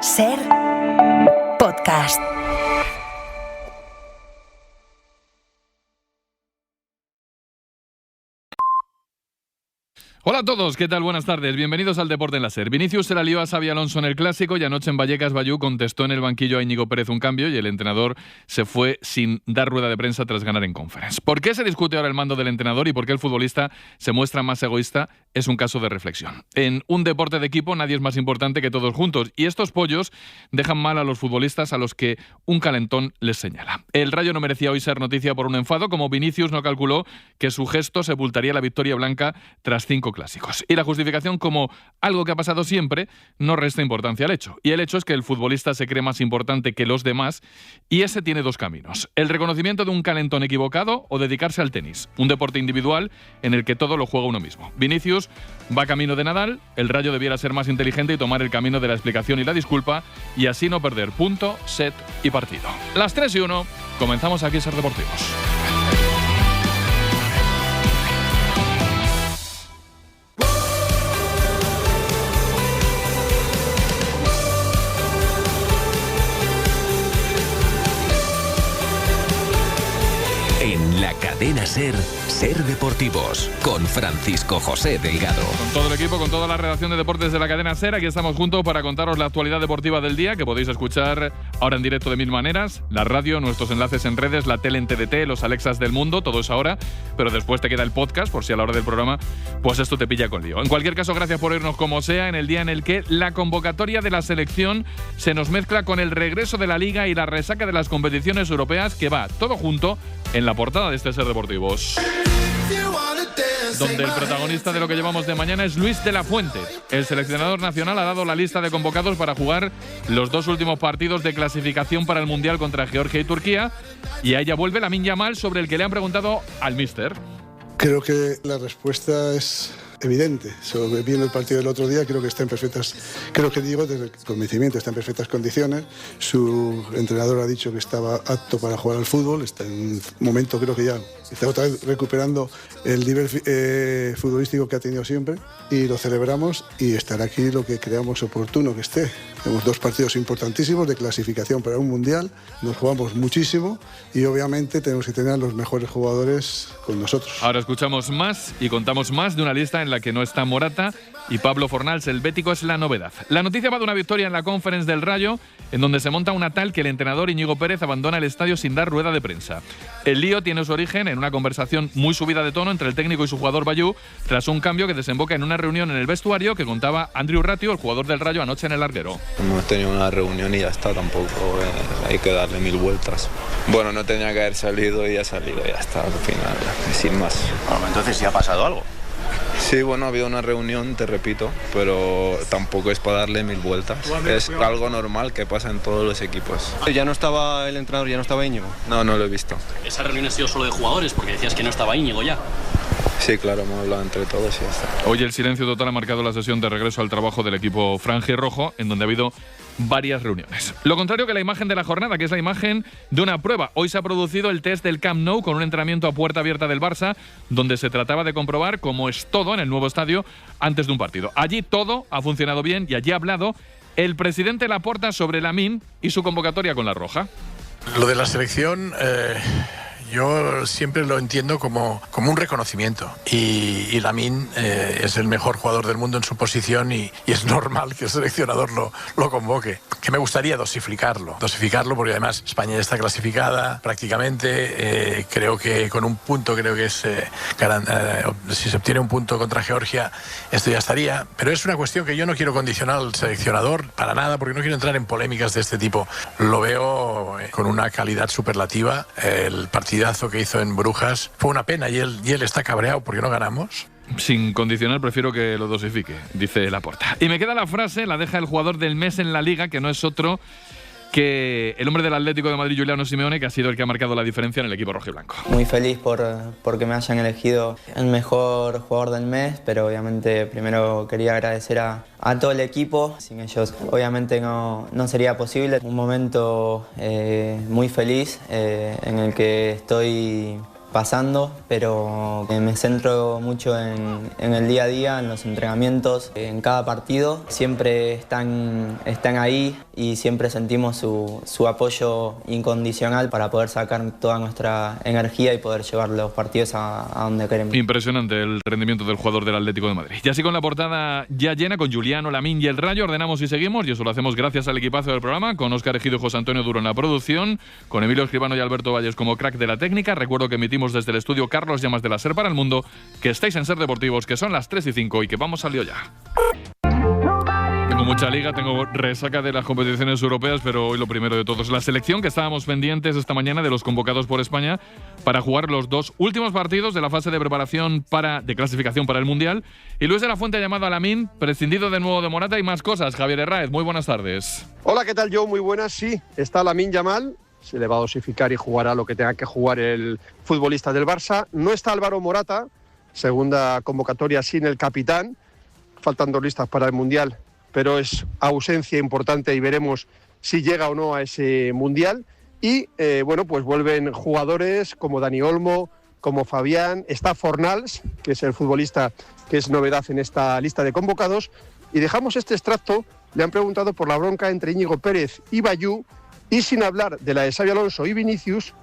Ser podcast. Hola a todos, ¿qué tal? Buenas tardes, bienvenidos al Deporte en la Ser. Vinicius se la lió a Xabi Alonso en el Clásico y anoche en Vallecas Bayú contestó en el banquillo a Íñigo Pérez un cambio y el entrenador se fue sin dar rueda de prensa tras ganar en Conference. ¿Por qué se discute ahora el mando del entrenador y por qué el futbolista se muestra más egoísta? Es un caso de reflexión. En un deporte de equipo nadie es más importante que todos juntos y estos pollos dejan mal a los futbolistas a los que un calentón les señala. El Rayo no merecía hoy ser noticia por un enfado, como Vinicius no calculó que su gesto sepultaría la victoria blanca tras 5 clásicos. Y la justificación, como algo que ha pasado siempre, no resta importancia al hecho. Y el hecho es que el futbolista se cree más importante que los demás y ese tiene dos caminos. El reconocimiento de un calentón equivocado o dedicarse al tenis, un deporte individual en el que todo lo juega uno mismo. Vinicius va camino de Nadal, el Rayo debiera ser más inteligente y tomar el camino de la explicación y la disculpa y así no perder punto, set y partido. Las 3:01, comenzamos aquí Ser Deportivos. En la cadena Ser, Ser Deportivos, con Francisco José Delgado. Con todo el equipo, con toda la redacción de deportes de la cadena Ser, aquí estamos juntos para contaros la actualidad deportiva del día, que podéis escuchar ahora en directo de mil maneras, la radio, nuestros enlaces en redes, la tele en TDT, los Alexas del mundo, todo eso ahora, pero después te queda el podcast, por si a la hora del programa, pues esto te pilla con lío. En cualquier caso, gracias por irnos como sea, en el día en el que la convocatoria de la selección se nos mezcla con el regreso de la Liga y la resaca de las competiciones europeas, que va todo junto en la portada de este Ser Deportivos, donde el protagonista de lo que llevamos de mañana es Luis de la Fuente. El seleccionador nacional ha dado la lista de convocados para jugar los 2 últimos partidos de clasificación para el Mundial contra Georgia y Turquía, y a ella vuelve Lamine Yamal, sobre el que le han preguntado al míster. Creo que la respuesta es evidente. Viendo el partido del otro día, creo que está en perfectas, desde el convencimiento, está en perfectas condiciones. Su entrenador ha dicho que estaba apto para jugar al fútbol. Está en un momento, creo que ya está otra vez recuperando el nivel futbolístico que ha tenido siempre, y lo celebramos, y estará aquí lo que creamos oportuno que esté. Tenemos 2 partidos importantísimos de clasificación para un mundial, nos jugamos muchísimo y obviamente tenemos que tener a los mejores jugadores con nosotros. Ahora escuchamos más y contamos más de una lista en la que no está Morata y Pablo Fornals, el bético, es la novedad. La noticia va de una victoria en la Conference del Rayo, en donde se monta una tal que el entrenador Íñigo Pérez abandona el estadio sin dar rueda de prensa. El lío tiene su origen en una conversación muy subida de tono entre el técnico y su jugador Bayú, tras un cambio que desemboca en una reunión en el vestuario que contaba Andrew Ratio, el jugador del Rayo, anoche en el larguero. Hemos tenido una reunión y ya está, tampoco hay que darle 1000 vueltas. Bueno, no tenía que haber salido y ha salido, ya está, al final, sin más. Bueno, entonces sí ha pasado algo. Sí, bueno, ha habido una reunión, te repito, pero tampoco es para darle 1000 vueltas. Es algo normal que pasa en todos los equipos. ¿Ya no estaba el entrenador, ya no estaba Íñigo? No, no lo he visto. ¿Esa reunión ha sido solo de jugadores? Porque decías que no estaba Íñigo ya. Sí, claro, hemos hablado entre todos y ya está. Hoy el silencio total ha marcado la sesión de regreso al trabajo del equipo franjirrojo, en donde ha habido varias reuniones. Lo contrario que la imagen de la jornada, que es la imagen de una prueba. Hoy se ha producido el test del Camp Nou con un entrenamiento a puerta abierta del Barça, donde se trataba de comprobar cómo es todo en el nuevo estadio antes de un partido. Allí todo ha funcionado bien y allí ha hablado el presidente Laporta sobre Lamine y su convocatoria con la roja. Lo de la selección, yo siempre lo entiendo como un reconocimiento, y Lamine es el mejor jugador del mundo en su posición, y es normal que el seleccionador lo convoque. Que me gustaría dosificarlo porque además España ya está clasificada prácticamente. Creo que con un punto, si se obtiene un punto contra Georgia, esto ya estaría, pero es una cuestión que yo no quiero condicionar al seleccionador para nada, porque no quiero entrar en polémicas de este tipo. Lo veo con una calidad superlativa. El partidazo que hizo en Brujas fue una pena, y él está cabreado porque no ganamos. Sin condicionar, prefiero que lo dosifique, dice Laporta. Y me queda la frase, la deja el jugador del mes en la Liga, que no es otro que el hombre del Atlético de Madrid, Giuliano Simeone, que ha sido el que ha marcado la diferencia en el equipo rojiblanco. Muy feliz porque me hayan elegido el mejor jugador del mes, pero obviamente primero quería agradecer a todo el equipo. Sin ellos obviamente no sería posible. Un momento muy feliz en el que estoy pasando, pero me centro mucho en el día a día, en los entrenamientos, en cada partido. Siempre están ahí y siempre sentimos su apoyo incondicional para poder sacar toda nuestra energía y poder llevar los partidos a donde queremos. Impresionante el rendimiento del jugador del Atlético de Madrid. Y así con la portada ya llena, con Juliano, Lamine y el Rayo, ordenamos y seguimos, y eso lo hacemos gracias al equipazo del programa, con Óscar Ejido y José Antonio Duro en la producción, con Emilio Escribano y Alberto Valles como crack de la técnica. Recuerdo que emitimos desde el estudio Carlos Llamas de la SER para el mundo, que estáis en SER Deportivos, que son las 3:05 y que vamos al lío ya. Tengo mucha liga, tengo resaca de las competiciones europeas, pero hoy lo primero de todo es la selección, que estábamos pendientes esta mañana de los convocados por España para jugar los 2 últimos partidos de la fase de preparación de clasificación para el Mundial. Y Luis de la Fuente ha llamado a Lamine, prescindido de nuevo de Morata y más cosas. Javier Herráez, muy buenas tardes. Hola, ¿qué tal, Joe? Muy buenas, sí. Está Lamine Yamal, se le va a dosificar y jugará lo que tenga que jugar el futbolista del Barça. No está Álvaro Morata, segunda convocatoria sin el capitán, faltan 2 listas para el Mundial, pero es ausencia importante y veremos si llega o no a ese Mundial. Y bueno, pues vuelven jugadores como Dani Olmo, como Fabián, está Fornals, que es el futbolista que es novedad en esta lista de convocados. Y dejamos este extracto, le han preguntado por la bronca entre Íñigo Pérez y Bayú, y sin hablar de la de Xabi Alonso y Vinicius,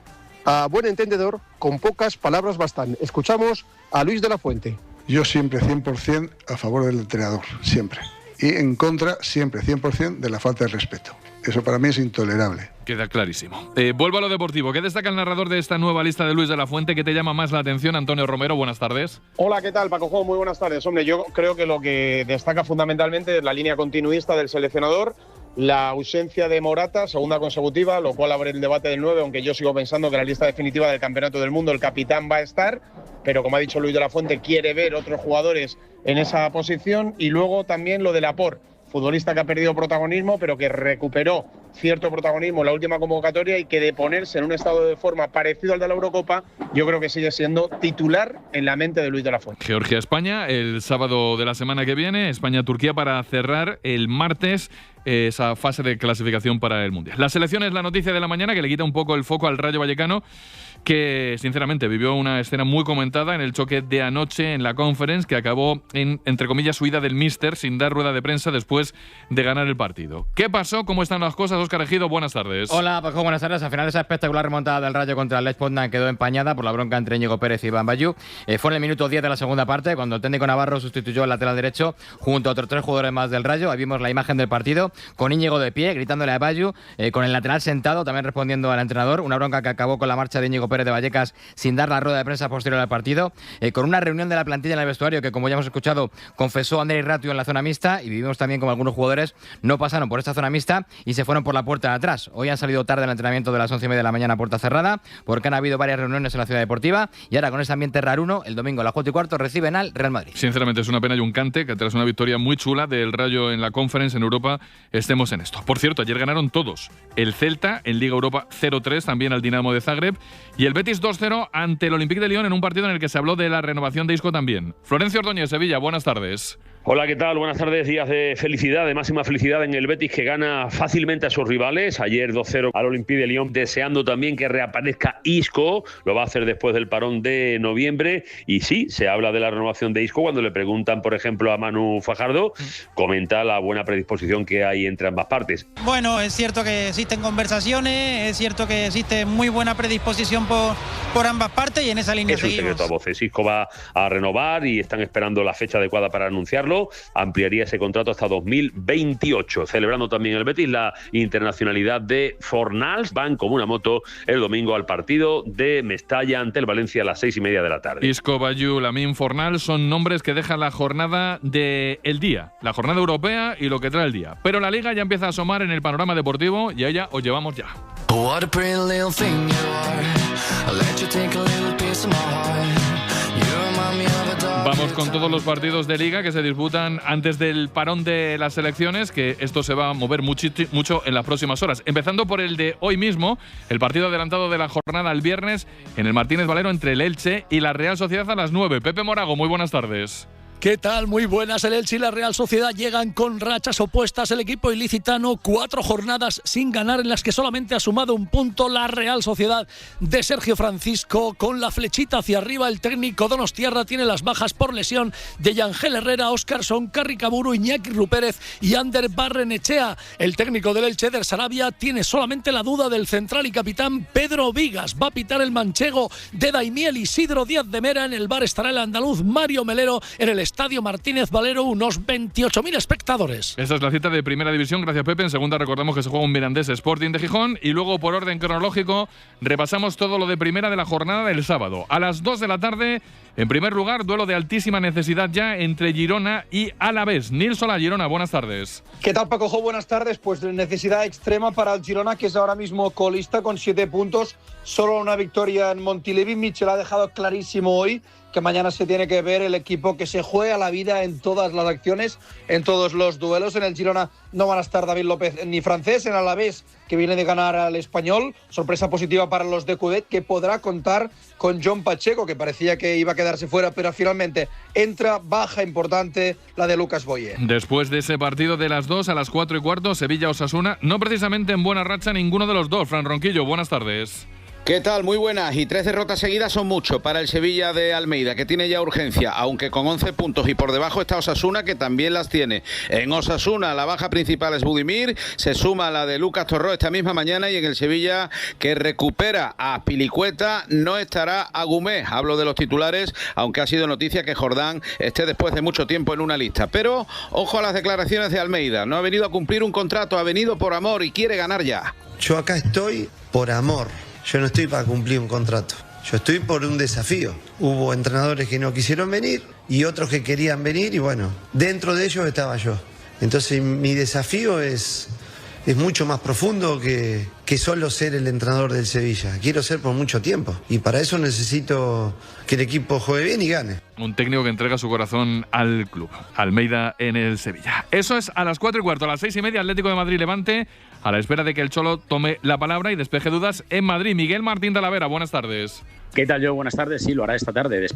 a buen entendedor, con pocas palabras bastan. Escuchamos a Luis de la Fuente. Yo siempre 100% a favor del entrenador, siempre. Y en contra, siempre 100% de la falta de respeto. Eso para mí es intolerable. Queda clarísimo. Vuelvo a lo deportivo. ¿Qué destaca el narrador de esta nueva lista de Luis de la Fuente? ¿Qué te llama más la atención? Antonio Romero, buenas tardes. Hola, ¿qué tal, Paco Jo? Muy buenas tardes. Hombre, yo creo que lo que destaca fundamentalmente es la línea continuista del seleccionador, la ausencia de Morata, segunda consecutiva, lo cual abre el debate del 9, aunque yo sigo pensando que en la lista definitiva del Campeonato del Mundo el capitán va a estar, pero como ha dicho Luis de la Fuente, quiere ver otros jugadores en esa posición. Y luego también lo de Laporte, futbolista que ha perdido protagonismo, pero que recuperó cierto protagonismo en la última convocatoria y que de ponerse en un estado de forma parecido al de la Eurocopa, yo creo que sigue siendo titular en la mente de Luis de la Fuente. Georgia-España, el sábado de la semana que viene, España-Turquía para cerrar el martes esa fase de clasificación para el Mundial. La selección es la noticia de la mañana, que le quita un poco el foco al Rayo Vallecano, que sinceramente vivió una escena muy comentada en el choque de anoche en la Conference, que acabó en, entre comillas, huida del míster sin dar rueda de prensa después de ganar el partido. ¿Qué pasó? ¿Cómo están las cosas? Óscar Ejido, buenas tardes. Hola, Paco, buenas tardes. Al final esa espectacular remontada del Rayo contra el Lech Poznan quedó empañada por la bronca entre Íñigo Pérez y Iván Bayú. Fue en el minuto 10 de la segunda parte, cuando el técnico navarro sustituyó al lateral derecho junto a otros 3 jugadores más del Rayo. Ahí vimos la imagen del partido, con Íñigo de pie, gritándole a Bayú, con el lateral sentado, también respondiendo al entrenador. Una bronca que acabó con la marcha de Íñigo Pérez de Vallecas sin dar la rueda de prensa posterior al partido, con una reunión de la plantilla en el vestuario que, como ya hemos escuchado, confesó Andrei Ratiu en la zona mixta, y vivimos también como algunos jugadores no pasaron por esta zona mixta y se fueron por la puerta de atrás. Hoy han salido tarde al entrenamiento de las 11:30 de la mañana a puerta cerrada, porque han habido varias reuniones en la ciudad deportiva, y ahora con ese ambiente raruno, el domingo a las 4:15 reciben al Real Madrid. Sinceramente es una pena y un cante que tras una victoria muy chula del Rayo en la Conference en Europa estemos en esto. Por cierto, ayer ganaron todos. El Celta en Liga Europa 0-3 también al Dinamo de Zagreb, y el Betis 2-0 ante el Olympique de Lyon en un partido en el que se habló de la renovación de Isco también. Florencio Ordóñez, Sevilla, buenas tardes. Hola, ¿qué tal? Buenas tardes. Días de felicidad, de máxima felicidad en el Betis, que gana fácilmente a sus rivales. Ayer 2-0 al Olympique de Lyon, deseando también que reaparezca Isco. Lo va a hacer después del parón de noviembre. Y sí, se habla de la renovación de Isco. Cuando le preguntan, por ejemplo, a Manu Fajardo, comenta la buena predisposición que hay entre ambas partes. Bueno, es cierto que existen conversaciones, es cierto que existe muy buena predisposición por ambas partes, y en esa línea seguimos. Es un secreto a voces. Isco va a renovar y están esperando la fecha adecuada para anunciarlo. Ampliaría ese contrato hasta 2028. Celebrando también el Betis la internacionalidad de Fornals. Van como una moto el domingo al partido de Mestalla ante el Valencia a las 6:30 de la tarde. Isco, Bayú, Lamine, Fornals son nombres que dejan la jornada del día, la jornada europea y lo que trae el día. Pero la Liga ya empieza a asomar en el panorama deportivo, y a ella os llevamos ya. Vamos con todos los partidos de Liga que se disputan antes del parón de las selecciones, que esto se va a mover mucho en las próximas horas. Empezando por el de hoy mismo, el partido adelantado de la jornada el viernes en el Martínez Valero entre el Elche y la Real Sociedad a las 9. Pepe Morago, muy buenas tardes. ¿Qué tal? Muy buenas. El Elche y la Real Sociedad llegan con rachas opuestas. El equipo ilicitano, 4 jornadas sin ganar, en las que solamente ha sumado un punto. La Real Sociedad de Sergio Francisco con la flechita hacia arriba. El técnico donostiarra tiene las bajas por lesión de Yangel Herrera, Óscarson, Carricaburu, Iñaki Rupérez y Ander Barrenechea. El técnico del Elche, Eder Sarabia, tiene solamente la duda del central y capitán Pedro Vigas. Va a pitar el manchego de Daimiel. Isidro Díaz de Mera. En el bar estará el andaluz Mario Melero. En el Estadio Martínez Valero, unos 28.000 espectadores. Esta es la cita de Primera División. Gracias, Pepe. En segunda recordamos que se juega un Mirandés Sporting de Gijón. Y luego, por orden cronológico, repasamos todo lo de primera de la jornada del sábado. A las 2 de la tarde, en primer lugar, duelo de altísima necesidad ya entre Girona y Alavés. Nils Solà, Girona, buenas tardes. ¿Qué tal, Paco? Buenas tardes. Pues necesidad extrema para el Girona, que es ahora mismo colista con 7 puntos. Solo una victoria en Montilivi. Michel ha dejado clarísimo hoy que mañana se tiene que ver el equipo que se juega la vida en todas las acciones, en todos los duelos. En el Girona no van a estar David López ni Francés. En Alavés, que viene de ganar al Español, sorpresa positiva para los de Coudet, que podrá contar con John Pacheco, que parecía que iba a quedarse fuera, pero finalmente entra, baja importante la de Lucas Boye. Después de ese partido de las 2 a las 4:15, Sevilla-Osasuna, no precisamente en buena racha ninguno de los dos. Fran Ronquillo, buenas tardes. ¿Qué tal? Muy buenas. Y 3 derrotas seguidas son mucho para el Sevilla de Almeida, que tiene ya urgencia, aunque con 11 puntos, y por debajo está Osasuna, que también las tiene. En Osasuna la baja principal es Budimir, se suma la de Lucas Torró esta misma mañana, y en el Sevilla, que recupera a Pilicueta, no estará Agumé. Hablo de los titulares, aunque ha sido noticia que Jordán esté después de mucho tiempo en una lista. Pero ojo a las declaraciones de Almeida. No ha venido a cumplir un contrato, ha venido por amor y quiere ganar ya. Yo acá estoy por amor. Yo no estoy para cumplir un contrato, yo estoy por un desafío. Hubo entrenadores que no quisieron venir y otros que querían venir, y bueno, dentro de ellos estaba yo. Entonces mi desafío es mucho más profundo que solo ser el entrenador del Sevilla. Quiero ser por mucho tiempo, y para eso necesito que el equipo juegue bien y gane. Un técnico que entrega su corazón al club. Almeida en el Sevilla. Eso es a las 4:15, a las 6:30, Atlético de Madrid-Levante, a la espera de que el Cholo tome la palabra y despeje dudas en Madrid. Miguel Martín Talavera, buenas tardes. ¿Qué tal, yo? Buenas tardes. Sí, lo hará esta tarde,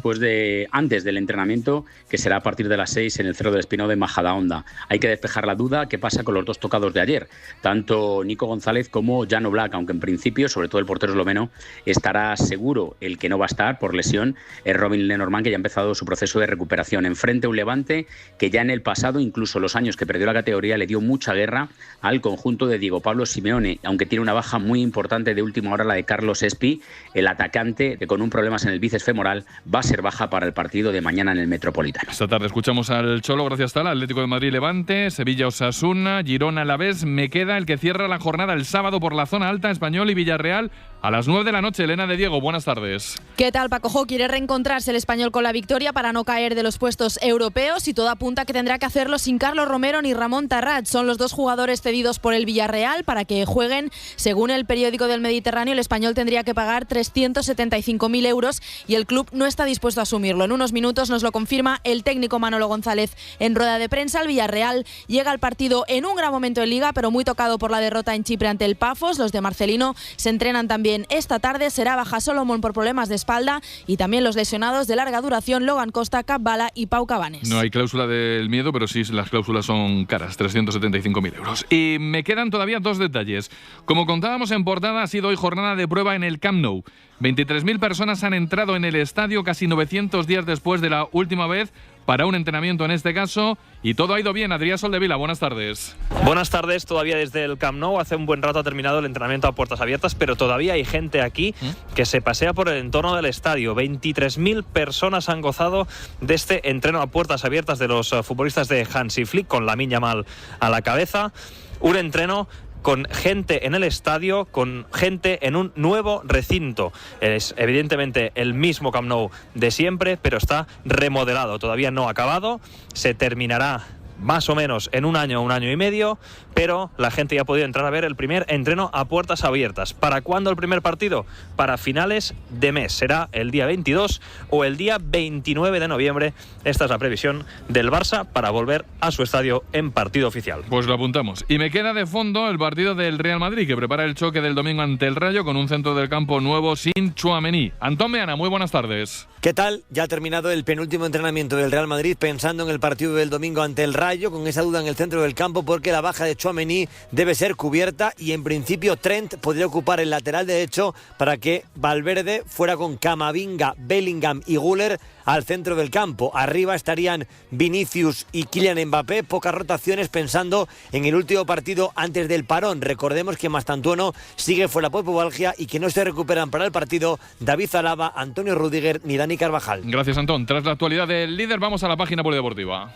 antes del entrenamiento, que será a partir de las 6 en el Cerro del Espinó de Majadahonda. Hay que despejar la duda qué pasa con los dos tocados de ayer, tanto Nico González como Jan Oblak, aunque en principio, sobre todo el portero esloveno, estará seguro. El que no va a estar por lesión es Robin Lenormand, que ya ha empezado su proceso de recuperación. Enfrente un Levante que ya en el pasado, incluso los años que perdió la categoría, le dio mucha guerra al conjunto de Diego Pablo Simeone, aunque tiene una baja muy importante de última hora, la de Carlos Espi, el atacante con un problemas en el bíceps femoral, va a ser baja para el partido de mañana en el Metropolitano. Esta tarde escuchamos al Cholo, gracias Tala. Atlético de Madrid-Levante, Sevilla-Osasuna, Girona-Alavés. Me queda el que cierra la jornada el sábado por la zona alta, Español y Villarreal, a las 9 de la noche. Elena de Diego, buenas tardes. ¿Qué tal, Paco? Quiere reencontrarse el Español con la victoria para no caer de los puestos europeos, y todo apunta que tendrá que hacerlo sin Carlos Romero ni Ramón Tarrach. Son los dos jugadores cedidos por el Villarreal para que jueguen. Según el periódico del Mediterráneo, el Español tendría que pagar 375.000 euros y el club no está dispuesto a asumirlo. En unos minutos nos lo confirma el técnico Manolo González en rueda de prensa. El Villarreal llega al partido en un gran momento en Liga, pero muy tocado por la derrota en Chipre ante el Pafos. Los de Marcelino se entrenan también esta tarde. Será baja Solomon por problemas de espalda, y también los lesionados de larga duración, Logan Costa, Cap Bala y Pau Cabanes. No hay cláusula del miedo, pero sí las cláusulas son caras, 375.000 euros. Y me quedan todavía 2 detalles. Como contábamos en portada, ha sido hoy jornada de prueba en el Camp Nou. 23.000 personas han entrado en el estadio casi 900 días después de la última vez para un entrenamiento en este caso, y todo ha ido bien. Adrián Soldevila, buenas tardes. Buenas tardes, todavía desde el Camp Nou. Hace un buen rato ha terminado el entrenamiento a puertas abiertas, pero todavía hay gente aquí que se pasea por el entorno del estadio. 23.000 personas han gozado de este entreno a puertas abiertas de los futbolistas de Hansi Flick, con Lamine Yamal a la cabeza. Un entreno con gente en el estadio, con gente en un nuevo recinto. Es evidentemente el mismo Camp Nou de siempre, pero está remodelado, todavía no acabado. Se terminará más o menos en un año y medio, pero la gente ya ha podido entrar a ver el primer entreno a puertas abiertas. ¿Para cuándo el primer partido? Para finales de mes. Será el día 22 o el día 29 de noviembre. Esta es la previsión del Barça para volver a su estadio en partido oficial. Pues lo apuntamos. Y me queda de fondo el partido del Real Madrid, que prepara el choque del domingo ante el Rayo con un centro del campo nuevo sin Tchouaméni. Antón Meana, muy buenas tardes. ¿Qué tal? Ya ha terminado el penúltimo entrenamiento del Real Madrid pensando en el partido del domingo ante el Rayo, con esa duda en el centro del campo porque la baja de Tchouaméni debe ser cubierta y en principio Trent podría ocupar el lateral derecho para que Valverde fuera con Camavinga, Bellingham y Güler al centro del campo. Arriba estarían Vinicius y Kylian Mbappé, pocas rotaciones pensando en el último partido antes del parón. Recordemos que Mastantuono sigue fuera por pubalgia y que no se recuperan para el partido David Alaba, Antonio Rüdiger ni Dani Carvajal. Gracias, Antón. Tras la actualidad del líder, vamos a la página polideportiva.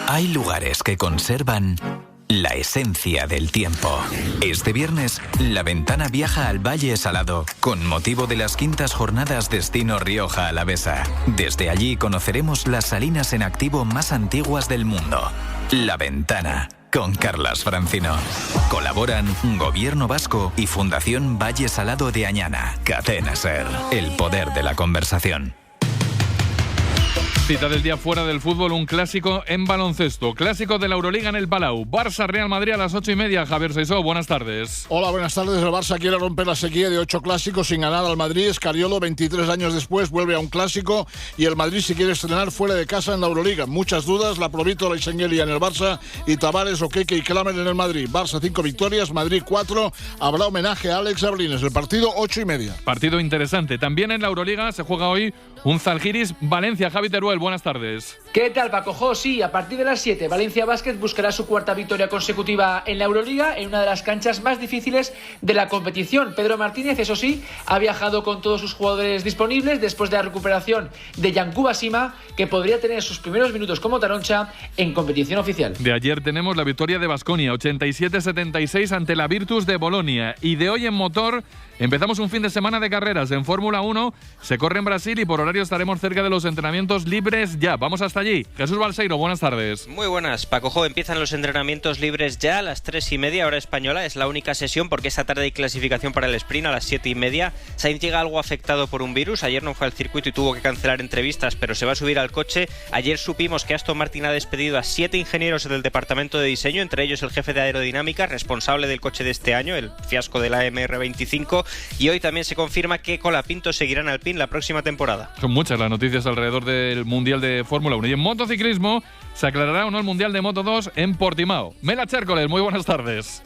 Hay lugares que conservan la esencia del tiempo. Este viernes, La Ventana viaja al Valle Salado con motivo de las 5ª jornadas Destino Rioja Alavesa. Desde allí conoceremos las salinas en activo más antiguas del mundo. La Ventana, con Carlas Francino. Colaboran Gobierno Vasco y Fundación Valle Salado de Añana. Cadena SER, el poder de la conversación. Cita del día fuera del fútbol, un clásico en baloncesto. Clásico de la Euroliga en el Palau. Barça-Real Madrid a las 8:30. Javier Seisó, buenas tardes. Hola, buenas tardes. El Barça quiere romper la sequía de 8 clásicos sin ganar al Madrid. Escariolo, 23 años después, vuelve a un clásico y el Madrid se quiere estrenar fuera de casa en la Euroliga. Muchas dudas, la Provítola y Şengeli en el Barça y Tavares, Okeke y Klamer en el Madrid. Barça 5 victorias, Madrid 4. Habrá homenaje a Alex Abrines. El partido 8:30. Partido interesante. También en la Euroliga se juega hoy un Zalgiris Valencia. Javi Teruel, buenas tardes. ¿Qué tal, Paco Jo? Sí, a partir de las 7, Valencia Basket buscará su 4ª victoria consecutiva en la Euroliga, en una de las canchas más difíciles de la competición. Pedro Martínez, eso sí, ha viajado con todos sus jugadores disponibles después de la recuperación de Yankuba Sima, que podría tener sus primeros minutos como taroncha en competición oficial. De ayer tenemos la victoria de Baskonia, 87-76 ante la Virtus de Bolonia. Y de hoy en motor empezamos un fin de semana de carreras. En Fórmula 1 se corre en Brasil y por horario estaremos cerca de los entrenamientos libres ya. Vamos hasta allí. Jesús Balseiro, buenas tardes. Muy buenas, Paco Jo. Empiezan los entrenamientos libres ya a las 3:30 hora española. Es la única sesión porque esta tarde hay clasificación para el sprint a las 7:30. Sainz llega algo afectado por un virus. Ayer no fue al circuito y tuvo que cancelar entrevistas, pero se va a subir al coche. Ayer supimos que Aston Martin ha despedido a 7 ingenieros del departamento de diseño, entre ellos el jefe de aerodinámica, responsable del coche de este año, el fiasco de la MR25. Y hoy también se confirma que Colapinto seguirá en Alpine la próxima temporada. Son muchas las noticias alrededor del Mundial de Fórmula 1. Y en motociclismo se aclarará o no el Mundial de Moto 2 en Portimao. Mela Chércoles, muy buenas tardes.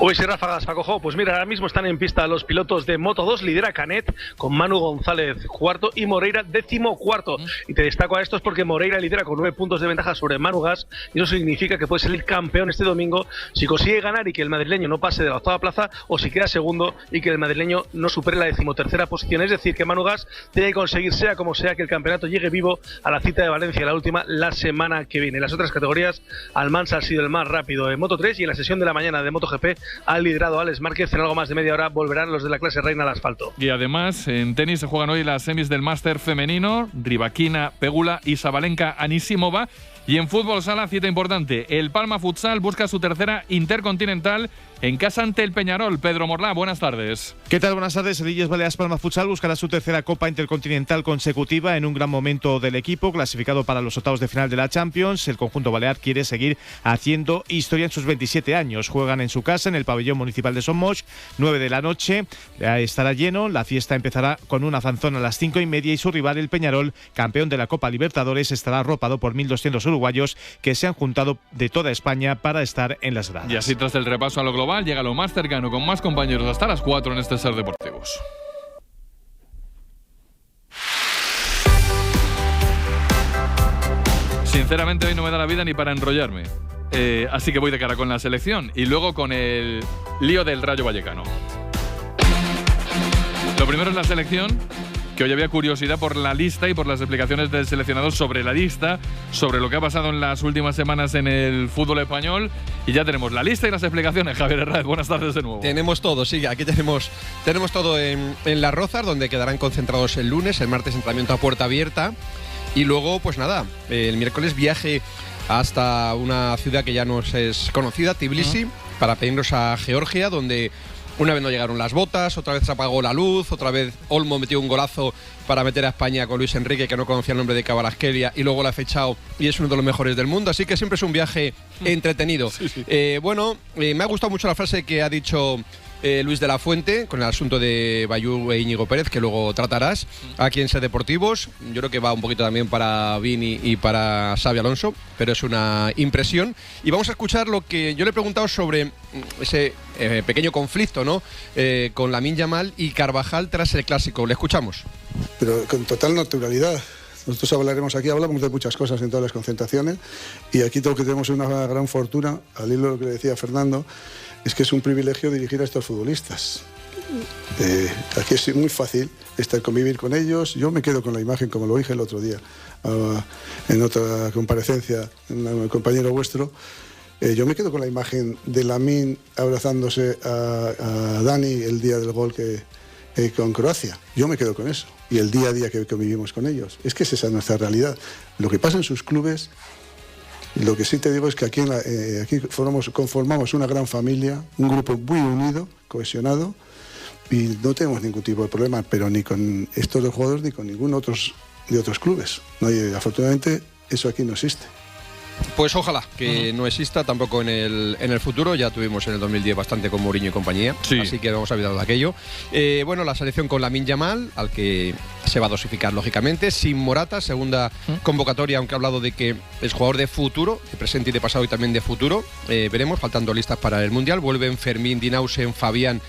Hoy sí, ráfagas, Paco Jo. Pues mira, ahora mismo están en pista los pilotos de Moto 2, lidera Canet con Manu González cuarto y Moreira 14º. Y te destaco a estos porque Moreira lidera con 9 puntos de ventaja sobre Manu Gas y eso significa que puede salir campeón este domingo si consigue ganar y que el madrileño no pase de la 8ª plaza o si queda segundo y que el madrileño no supere la 13ª posición. Es decir, que Manu Gas tiene que conseguir, sea como sea, que el campeonato llegue vivo a la cita de Valencia, la última, la semana que viene. En las otras categorías, Almansa ha sido el más rápido en Moto 3 y en la sesión de la mañana de MotoGP ha liderado Alex Márquez. En algo más de media hora volverán los de la clase reina al asfalto. Y además, en tenis se juegan hoy las semis del Máster femenino, Rybakina, Pegula y Sabalenka Anisimova. Y en fútbol sala, cita importante, el Palma Futsal busca su 3ª Intercontinental en casa ante el Peñarol. Pedro Morlá, buenas tardes. ¿Qué tal? Buenas tardes. El Illes Baleares Palma Futsal buscará su 3ª Copa Intercontinental consecutiva en un gran momento del equipo, clasificado para los octavos de final de la Champions. El conjunto balear quiere seguir haciendo historia en sus 27 años. Juegan en su casa, en el pabellón municipal de Sommoix, 9 de la noche. Estará lleno. La fiesta empezará con una fanzón a las 5:30 y su rival, el Peñarol, campeón de la Copa Libertadores, estará arropado por 1.200 uruguayos que se han juntado de toda España para estar en las gradas. Y así, tras el repaso a lo global, llega lo más cercano con más compañeros hasta las 4 en este Ser Deportivos. Sinceramente hoy no me da la vida ni para enrollarme, así que voy de cara con la selección y luego con el lío del Rayo Vallecano. Lo primero es la selección, que hoy había curiosidad por la lista y por las explicaciones del seleccionador sobre la lista, sobre lo que ha pasado en las últimas semanas en el fútbol español. Y ya tenemos la lista y las explicaciones. Javier Herrera, buenas tardes de nuevo. Tenemos todo, sí, aquí tenemos todo en Las Rozas, donde quedarán concentrados el lunes, el martes entrenamiento a puerta abierta. Y luego, pues nada, el miércoles viaje hasta una ciudad que ya nos es conocida, Tbilisi, para pedirnos a Georgia, donde una vez no llegaron las botas, otra vez se apagó la luz, otra vez Olmo metió un golazo para meter a España con Luis Enrique, que no conocía el nombre de Kvaratskhelia, y luego la ha fechado y es uno de los mejores del mundo, así que siempre es un viaje entretenido. Sí. Me ha gustado mucho la frase que ha dicho Luis de la Fuente con el asunto de Bayú e Íñigo Pérez, que luego tratarás aquí en Ser Deportivos. Yo creo que va un poquito también para Vini y para Xabi Alonso, pero es una impresión. Y vamos a escuchar lo que yo le he preguntado sobre ese pequeño conflicto, ¿no? Con Lamine Yamal y Carvajal tras el Clásico. Le escuchamos. Pero con total naturalidad. Nosotros hablamos de muchas cosas en todas las concentraciones, y aquí todo que tenemos una gran fortuna, al hilo de lo que le decía Fernando, es que es un privilegio dirigir a estos futbolistas. Aquí es muy fácil convivir con ellos. Yo me quedo con la imagen, como lo dije el otro día, en otra comparecencia, en un compañero vuestro. Yo me quedo con la imagen de Lamine abrazándose a Dani el día del gol con Croacia. Yo me quedo con eso. Y el día a día que convivimos con ellos. Es que esa es nuestra realidad. Lo que pasa en sus clubes, lo que sí te digo es que aquí conformamos una gran familia, un grupo muy unido, cohesionado, y no tenemos ningún tipo de problema, pero ni con estos dos jugadores ni con ninguno de otros clubes. Afortunadamente eso aquí no existe. Pues ojalá que no exista tampoco en el futuro. Ya tuvimos en el 2010 bastante con Mourinho y compañía, así que vamos a olvidar de aquello. La selección con Lamine Yamal, al que se va a dosificar lógicamente, sin Morata, segunda convocatoria, aunque ha hablado de que es jugador de futuro, de presente y de pasado y también de futuro. Veremos, faltando listas para el Mundial. Vuelven Fermín, Dinausen, Fabián,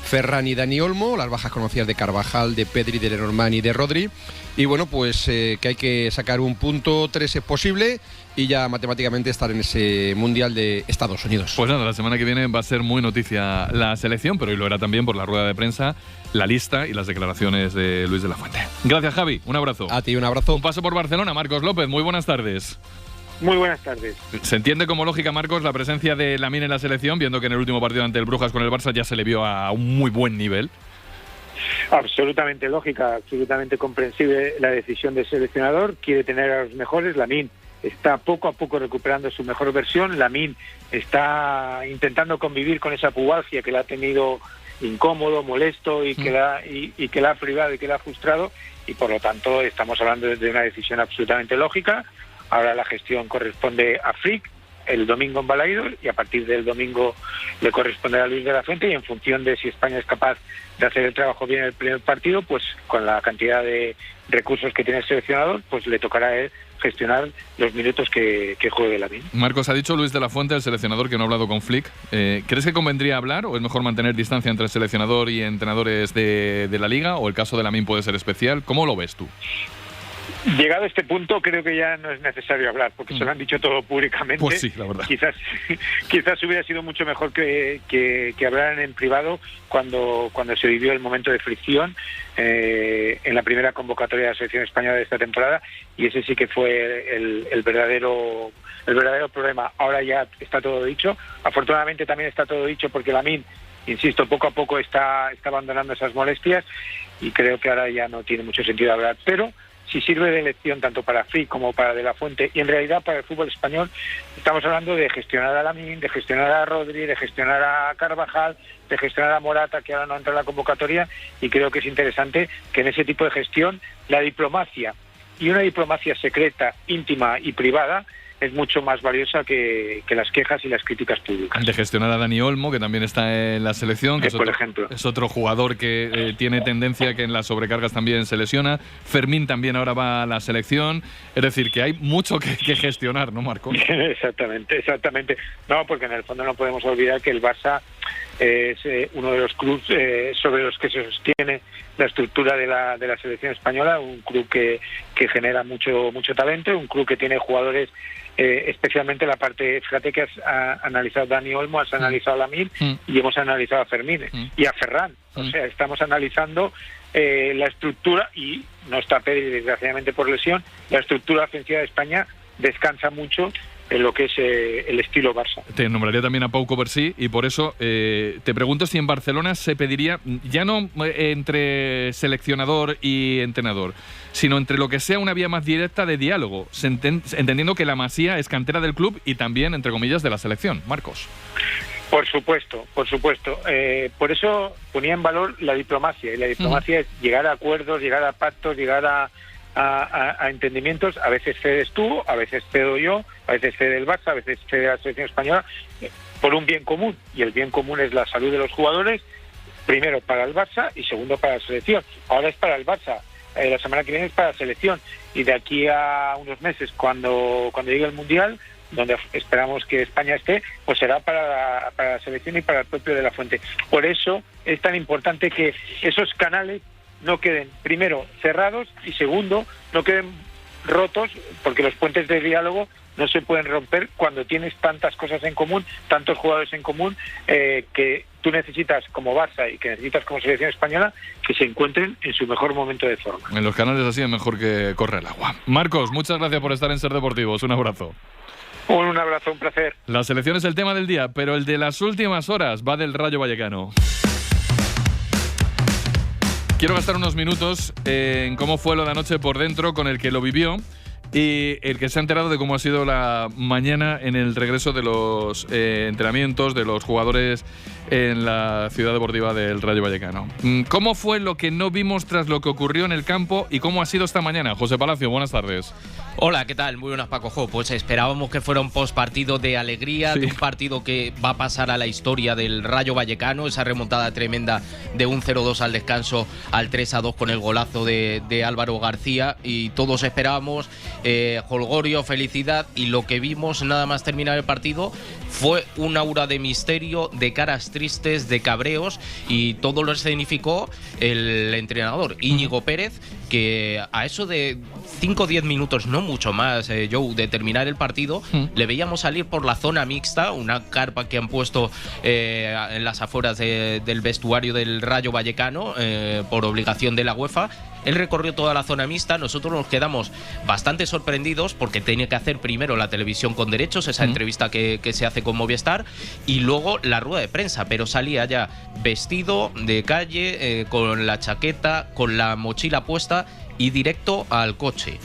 Ferran y Dani Olmo, las bajas conocidas de Carvajal, de Pedri, de Lenormand y de Rodri. Y bueno, pues que hay que sacar un punto, 3 es posible, y ya matemáticamente estar en ese Mundial de Estados Unidos. Pues nada, la semana que viene va a ser muy noticia la selección, pero hoy lo era también por la rueda de prensa, la lista y las declaraciones de Luis de la Fuente. Gracias, Javi, un abrazo. A ti un abrazo. Un paso por Barcelona, Marcos López, muy buenas tardes. Muy buenas tardes. ¿Se entiende como lógica, Marcos, la presencia de Lamine en la selección, viendo que en el último partido ante el Brujas con el Barça ya se le vio a un muy buen nivel? Absolutamente lógica, absolutamente comprensible la decisión del seleccionador. Quiere tener a los mejores. Lamine está poco a poco recuperando su mejor versión. Lamine está intentando convivir con esa pubalgia que la ha tenido incómodo, molesto y que la ha privado y que la ha frustrado, y por lo tanto estamos hablando de una decisión absolutamente lógica. Ahora la gestión corresponde a Frick el domingo en Balaidos, y a partir del domingo le corresponde a Luis de la Fuente, y en función de si España es capaz de hacer el trabajo bien en el primer partido, pues con la cantidad de recursos que tiene el seleccionador, pues le tocará a él gestionar los minutos que juegue Lamine. Marcos, ha dicho Luis de la Fuente, el seleccionador, que no ha hablado con Flick. ¿Crees que convendría hablar o es mejor mantener distancia entre el seleccionador y entrenadores de la Liga, o el caso de Lamine puede ser especial? ¿Cómo lo ves tú? Llegado a este punto, creo que ya no es necesario hablar, porque se lo han dicho todo públicamente. Pues sí, la verdad. Quizás hubiera sido mucho mejor que hablaran en privado cuando se vivió el momento de fricción en la primera convocatoria de la selección española de esta temporada, y ese sí que fue el verdadero problema. Ahora ya está todo dicho. Afortunadamente también está todo dicho porque Lamine, insisto, poco a poco está abandonando esas molestias, y creo que ahora ya no tiene mucho sentido hablar. Pero si sirve de lección tanto para Frick como para De la Fuente, y en realidad para el fútbol español, estamos hablando de gestionar a Lamine, de gestionar a Rodri, de gestionar a Carvajal, de gestionar a Morata, que ahora no entra en la convocatoria, y creo que es interesante que en ese tipo de gestión la diplomacia, y una diplomacia secreta, íntima y privada, es mucho más valiosa que las quejas y las críticas públicas. De gestionar a Dani Olmo, que también está en la selección, que por ejemplo es otro jugador que tiene tendencia que en las sobrecargas también se lesiona. Fermín también ahora va a la selección. Es decir, que hay mucho que gestionar, ¿no, Marco? Exactamente. No, porque en el fondo no podemos olvidar que el Barça es uno de los clubes sobre los que se sostiene la estructura de la selección española, un club que genera mucho talento, un club que tiene jugadores, especialmente la parte, fíjate que has analizado Dani Olmo, has analizado a Lamine, y hemos analizado a Fermín y a Ferran. O sea, estamos analizando la estructura, y no está Pedri desgraciadamente por lesión. La estructura ofensiva de España descansa mucho en lo que es el estilo Barça. Te nombraría también a Pau Coversí y por eso te pregunto si en Barcelona se pediría, ya no entre seleccionador y entrenador, sino entre lo que sea una vía más directa de diálogo, entendiendo que la Masía es cantera del club y también, entre comillas, de la selección. Marcos. Por supuesto. Por eso ponía en valor la diplomacia, y la diplomacia es llegar a acuerdos, llegar a pactos, llegar a entendimientos. A veces cedes tú, a veces cedo yo, a veces cede el Barça, a veces cede la selección española, por un bien común, y el bien común es la salud de los jugadores, primero para el Barça y segundo para la selección. Ahora es para el Barça, la semana que viene es para la selección, y de aquí a unos meses, cuando llegue el Mundial, donde esperamos que España esté, pues será para la selección y para el propio De la Fuente. Por eso es tan importante que esos canales no queden, primero, cerrados, y segundo, no queden rotos, porque los puentes de diálogo no se pueden romper cuando tienes tantas cosas en común, tantos jugadores en común, que tú necesitas como Barça y que necesitas como selección española, que se encuentren en su mejor momento de forma. En los canales así es mejor que corre el agua. Marcos, muchas gracias por estar en Ser Deportivos. Un abrazo. Un abrazo, un placer. La selección es el tema del día, pero el de las últimas horas va del Rayo Vallecano. Quiero gastar unos minutos en cómo fue lo de anoche por dentro con el que lo vivió y el que se ha enterado de cómo ha sido la mañana en el regreso de los entrenamientos de los jugadores en la ciudad deportiva del Rayo Vallecano. ¿Cómo fue lo que no vimos tras lo que ocurrió en el campo y cómo ha sido esta mañana? José Palacio, buenas tardes. Hola, ¿qué tal? Muy buenas, Paco. Pues esperábamos que fuera un postpartido de alegría, sí, de un partido que va a pasar a la historia del Rayo Vallecano, esa remontada tremenda de un 0-2 al descanso al 3-2 con el golazo de Álvaro García, y todos esperábamos jolgorio, felicidad, y lo que vimos nada más terminar el partido fue un aura de misterio, de caras tristes, de cabreos, y todo lo escenificó el entrenador Íñigo Pérez, que a eso de 5 o 10 minutos, no mucho más, Joe, de terminar el partido, le veíamos salir por la zona mixta, una carpa que han puesto en las afueras del vestuario del Rayo Vallecano por obligación de la UEFA. Él recorrió toda la zona mixta, nosotros nos quedamos bastante sorprendidos porque tenía que hacer primero la televisión con derechos, esa entrevista que se hace con Movistar, y luego la rueda de prensa, pero salía ya vestido de calle, con la chaqueta, con la mochila puesta y directo al coche.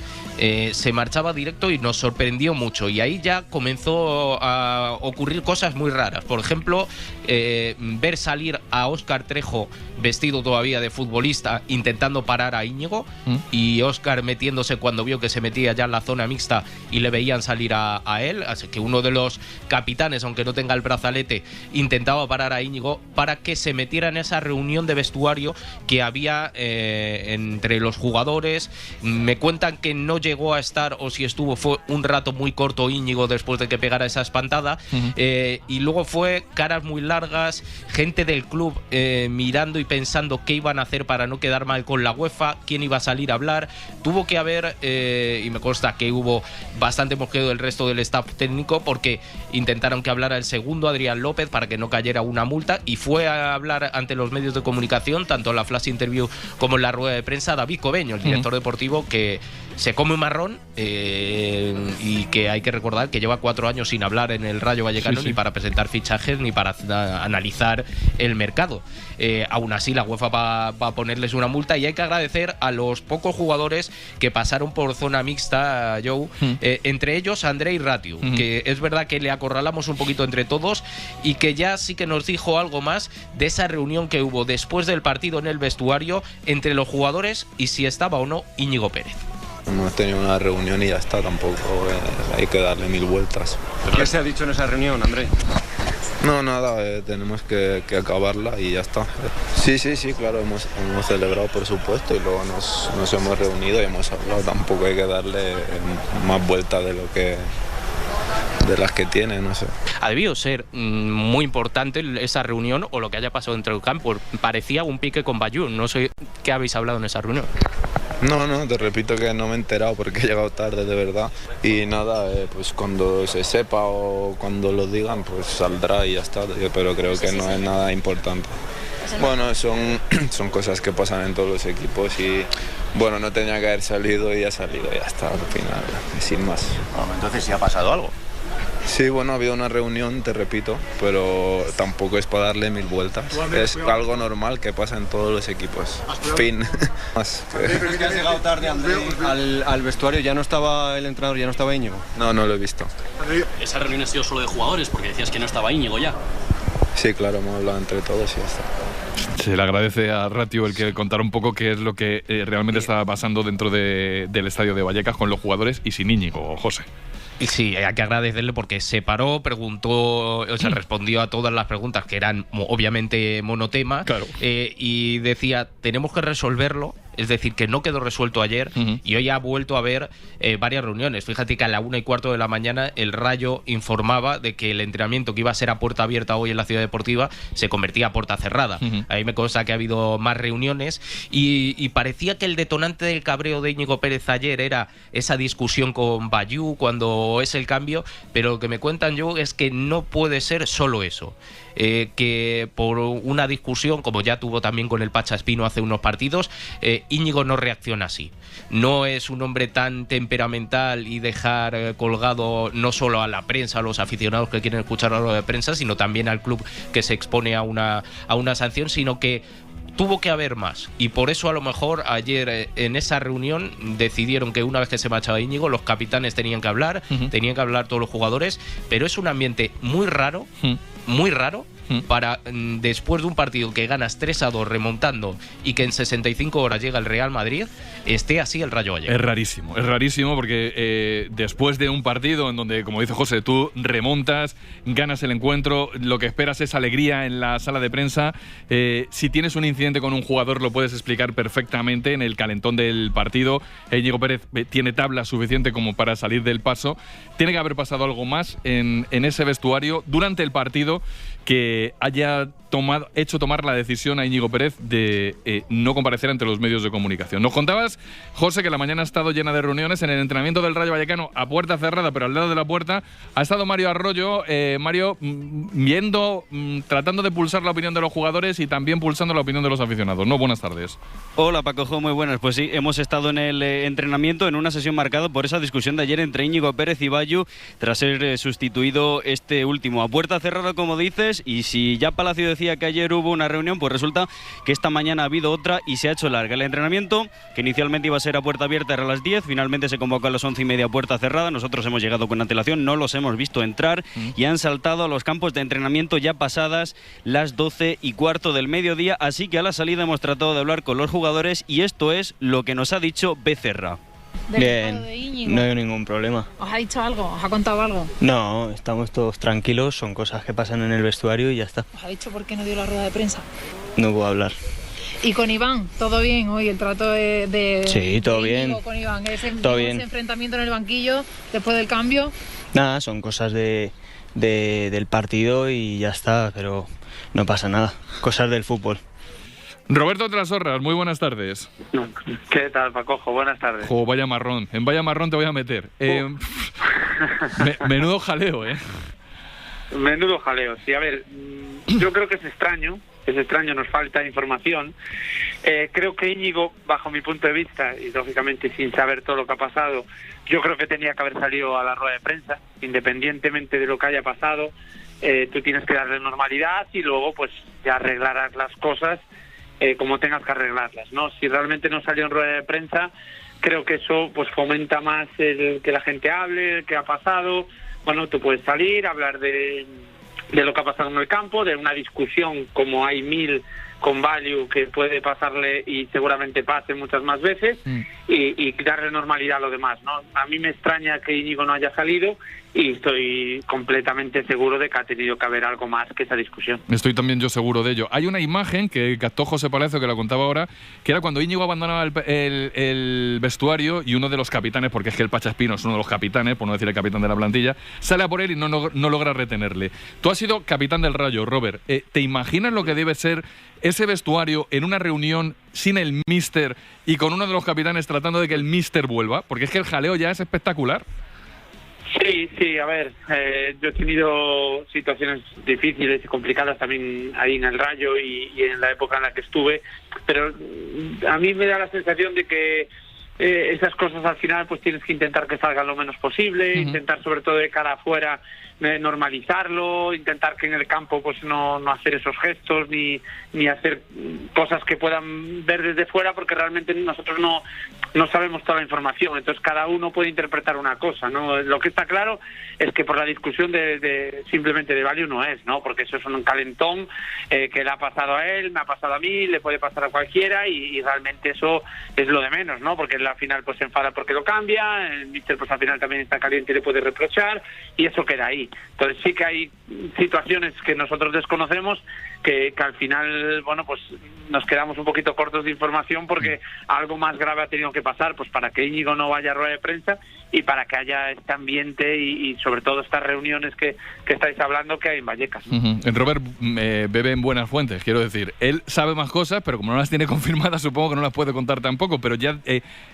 Se marchaba directo y nos sorprendió mucho, y ahí ya comenzó a ocurrir cosas muy raras. Por ejemplo, ver salir a Óscar Trejo vestido todavía de futbolista intentando parar a Íñigo, y Óscar metiéndose cuando vio que se metía ya en la zona mixta y le veían salir a él, así que uno de los capitanes, aunque no tenga el brazalete, intentaba parar a Íñigo para que se metiera en esa reunión de vestuario que había entre los jugadores. Me cuentan que no llegó a estar, o si estuvo fue un rato muy corto Íñigo después de que pegara esa espantada, y luego fue caras muy largas, gente del club mirando y pensando qué iban a hacer para no quedar mal con la UEFA, quién iba a salir a hablar. Tuvo que haber, y me consta que hubo bastante mosqueo del resto del staff técnico, porque intentaron que hablara el segundo, Adrián López, para que no cayera una multa, y fue a hablar ante los medios de comunicación, tanto en la flash interview como en la rueda de prensa, David Cobeño, el director deportivo, que se come un marrón, y que hay que recordar que lleva 4 años sin hablar en el Rayo Vallecano, ni para presentar fichajes ni para analizar el mercado. Aún así la UEFA va a ponerles una multa, y hay que agradecer a los pocos jugadores que pasaron por zona mixta, Joe, entre ellos Andrei Ratiu, que es verdad que le acorralamos un poquito entre todos, y que ya sí que nos dijo algo más de esa reunión que hubo después del partido en el vestuario entre los jugadores y si estaba o no Íñigo Pérez. Hemos tenido una reunión y ya está, tampoco hay que darle 1000 vueltas. ¿Qué se ha dicho en esa reunión, André? No, nada, tenemos que acabarla y ya está. Sí, claro, hemos celebrado, por supuesto, y luego nos hemos reunido y hemos hablado. Tampoco hay que darle más vueltas de las que tiene, no sé. Ha debido ser muy importante esa reunión, o lo que haya pasado dentro del campo. Parecía un pique con Bayú. No sé qué habéis hablado en esa reunión. No, te repito que no me he enterado porque he llegado tarde, de verdad. Y nada, pues cuando se sepa o cuando lo digan, pues saldrá y ya está. Pero creo que no es nada importante. Bueno, son cosas que pasan en todos los equipos y bueno, no tenía que haber salido y ha salido, ya está, al final, sin más. Entonces, ¿sí ha pasado algo? Sí, bueno, ha habido una reunión, te repito, pero tampoco es para darle 1000 vueltas. Es algo normal que pasa en todos los equipos. Fin. ¿Crees que has llegado tarde, André, al vestuario? ¿Ya no estaba el entrenador, ya no estaba Íñigo? No, no lo he visto. ¿Esa reunión ha sido solo de jugadores? Porque decías que no estaba Íñigo ya. Sí, claro, hemos hablado entre todos y ya está. Se le agradece a Ratio el que contara un poco qué es lo que realmente estaba pasando dentro del estadio de Vallecas con los jugadores y sin Íñigo, José. Sí, hay que agradecerle porque se paró, preguntó, o sea, respondió a todas las preguntas que eran obviamente monotema, claro. Y decía, tenemos que resolverlo. Es decir, que no quedó resuelto ayer y hoy ha vuelto a haber varias reuniones. Fíjate que a la 1:15 de la mañana el Rayo informaba de que el entrenamiento que iba a ser a puerta abierta hoy en la Ciudad Deportiva se convertía a puerta cerrada. Ahí me consta que ha habido más reuniones y parecía que el detonante del cabreo de Íñigo Pérez ayer era esa discusión con Bayú cuando es el cambio, pero lo que me cuentan yo es que no puede ser solo eso. Que por una discusión, como ya tuvo también con el Pacha Espino hace unos partidos, Íñigo no reacciona así. No es un hombre tan temperamental y dejar colgado no solo a la prensa, a los aficionados que quieren escuchar a lo de prensa, sino también al club que se expone a una sanción, sino que tuvo que haber más, y por eso a lo mejor ayer en esa reunión decidieron que una vez que se marchaba Íñigo, los capitanes tenían que hablar, tenían que hablar todos los jugadores, pero es un ambiente muy raro, para después de un partido que ganas 3-2 remontando y que en 65 horas llega el Real Madrid, esté así el Rayo Vallecano. Es rarísimo porque después de un partido en donde, como dice José, tú remontas, ganas el encuentro, lo que esperas es alegría en la sala de prensa. Si tienes un incidente con un jugador lo puedes explicar perfectamente en el calentón del partido. Íñigo Pérez tiene tabla suficiente como para salir del paso. Tiene que haber pasado algo más en ese vestuario durante el partido que haya hecho tomar la decisión a Íñigo Pérez de no comparecer ante los medios de comunicación. Nos contabas, José, que la mañana ha estado llena de reuniones en el entrenamiento del Rayo Vallecano a puerta cerrada, pero al lado de la puerta ha estado Mario Arroyo. Mario, viendo, tratando de pulsar la opinión de los jugadores y también pulsando la opinión de los aficionados. ¿No? Buenas tardes. Hola, Paco, muy buenas. Pues sí, hemos estado en el entrenamiento en una sesión marcada por esa discusión de ayer entre Íñigo Pérez y Bayú tras ser sustituido este último a puerta cerrada, como dices. Y si ya Palacio decía que ayer hubo una reunión, pues resulta que esta mañana ha habido otra y se ha hecho larga. El entrenamiento, que inicialmente iba a ser a puerta abierta, era a las 10, finalmente se convocó a las 11:30 a puerta cerrada. Nosotros hemos llegado con antelación, no los hemos visto entrar y han saltado a los campos de entrenamiento ya pasadas las 12:15 del mediodía, así que a la salida hemos tratado de hablar con los jugadores y esto es lo que nos ha dicho Becerra. Bien, no hay ningún problema. ¿Os ha dicho algo? ¿Os ha contado algo? No, estamos todos tranquilos, son cosas que pasan en el vestuario y ya está. ¿Os ha dicho por qué no dio la rueda de prensa? No puedo hablar. ¿Y con Iván? ¿Todo bien hoy? ¿El trato de sí, todo bien. Con Iván? Todo bien. ¿Ese enfrentamiento en el banquillo después del cambio? Nada, son cosas del partido y ya está, pero no pasa nada. Cosas del fútbol. Roberto Trasorras, muy buenas tardes. ¿Qué tal, Pacojo? Buenas tardes. Jo, vaya marrón. En vaya marrón te voy a meter. Menudo jaleo, ¿eh? Menudo jaleo, sí. A ver, yo creo que es extraño, nos falta información. Creo que Íñigo, bajo mi punto de vista, y lógicamente sin saber todo lo que ha pasado, yo creo que tenía que haber salido a la rueda de prensa, independientemente de lo que haya pasado. Tú tienes que darle normalidad y luego pues ya arreglarás las cosas como tengas que arreglarlas, ¿no? Si realmente no salió en rueda de prensa, creo que eso pues fomenta más el que la gente hable, qué ha pasado. Bueno, tú puedes salir, hablar de lo que ha pasado en el campo, de una discusión como hay 1000 con Value que puede pasarle y seguramente pase muchas más veces y darle normalidad a lo demás, ¿no? A mí me extraña que Íñigo no haya salido y estoy completamente seguro de que ha tenido que haber algo más que esa discusión. Estoy también yo seguro de ello. Hay una imagen que captó José Palacio, que la contaba ahora, que era cuando Íñigo abandonaba el vestuario y uno de los capitanes, porque es que el Pacha Espino es uno de los capitanes, por no decir el capitán de la plantilla, sale a por él y no logra retenerle. Tú has sido capitán del Rayo, Robert. ¿Te imaginas lo que debe ser ese vestuario en una reunión sin el míster y con uno de los capitanes tratando de que el míster vuelva? Porque es que el jaleo ya es espectacular. Sí, a ver, yo he tenido situaciones difíciles y complicadas también ahí en el Rayo y en la época en la que estuve, pero a mí me da la sensación de que esas cosas al final pues tienes que intentar que salgan lo menos posible, intentar sobre todo de cara afuera normalizarlo, intentar que en el campo pues no hacer esos gestos ni hacer cosas que puedan ver desde fuera, porque realmente nosotros no sabemos toda la información, entonces cada uno puede interpretar una cosa, ¿no? Lo que está claro es que por la discusión de simplemente de Value no es, ¿no? Porque eso es un calentón que le ha pasado a él, me ha pasado a mí, le puede pasar a cualquiera y realmente eso es lo de menos, ¿no? Porque él al final pues se enfada porque lo cambia, el míster pues al final también está caliente y le puede reprochar y eso queda ahí. Entonces sí que hay situaciones que nosotros desconocemos que al final, bueno, pues nos quedamos un poquito cortos de información porque algo más grave ha tenido que pasar pues para que Íñigo no vaya a rueda de prensa y para que haya este ambiente y sobre todo estas reuniones que estáis hablando que hay en Vallecas, ¿no? Robert bebe en buenas fuentes, quiero decir. Él sabe más cosas, pero como no las tiene confirmadas, supongo que no las puede contar tampoco, pero ya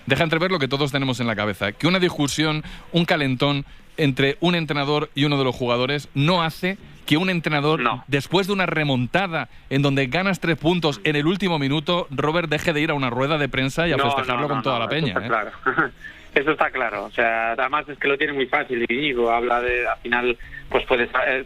deja entrever lo que todos tenemos en la cabeza, que una discusión, un calentón entre un entrenador y uno de los jugadores no hace que un entrenador, después de una remontada en donde ganas 3 puntos en el último minuto, Robert, deje de ir a una rueda de prensa y a festejarlo con toda la peña. Está claro. Eso está claro, o sea, además es que lo tiene muy fácil, Íñigo habla de, al final, pues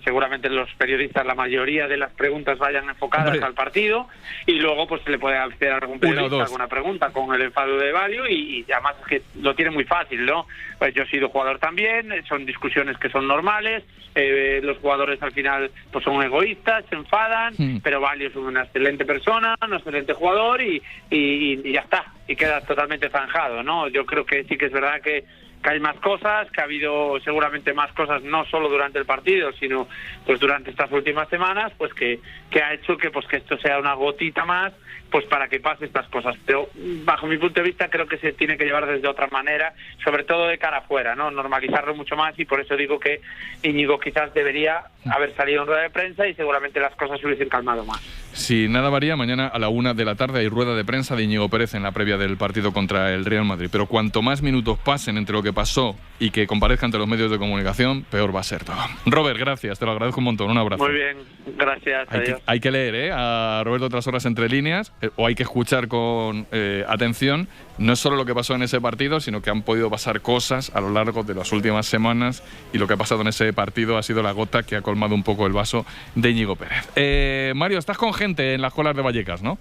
seguramente los periodistas, la mayoría de las preguntas vayan enfocadas al partido y luego pues se le puede hacer a algún periodista alguna pregunta con el enfado de Value y además es que lo tiene muy fácil, ¿no? Pues yo he sido jugador también, son discusiones que son normales, los jugadores al final pues son egoístas, se enfadan, pero Value es una excelente persona, un excelente jugador y ya está, y queda totalmente zanjado, ¿no? Yo creo que sí que es verdad que hay más cosas, que ha habido seguramente más cosas no solo durante el partido, sino pues durante estas últimas semanas, pues que ha hecho que esto sea una gotita más pues para que pase estas cosas. Pero bajo mi punto de vista creo que se tiene que llevar desde otra manera, sobre todo de cara afuera, ¿no? Normalizarlo mucho más y por eso digo que Íñigo quizás debería haber salido en rueda de prensa y seguramente las cosas se hubiesen calmado más. Si nada varía, mañana a la 1 de la tarde hay rueda de prensa de Íñigo Pérez en la previa del partido contra el Real Madrid. Pero cuanto más minutos pasen entre lo que pasó y que comparezca ante los medios de comunicación, peor va a ser todo. Robert, gracias, te lo agradezco un montón, un abrazo. Muy bien, gracias. Hay que leer a Roberto otras horas entre líneas, o hay que escuchar con atención. No es solo lo que pasó en ese partido, sino que han podido pasar cosas a lo largo de las últimas semanas y lo que ha pasado en ese partido ha sido la gota que ha colmado un poco el vaso de Íñigo Pérez. Mario, estás con gente en las colas de Vallecas, ¿no?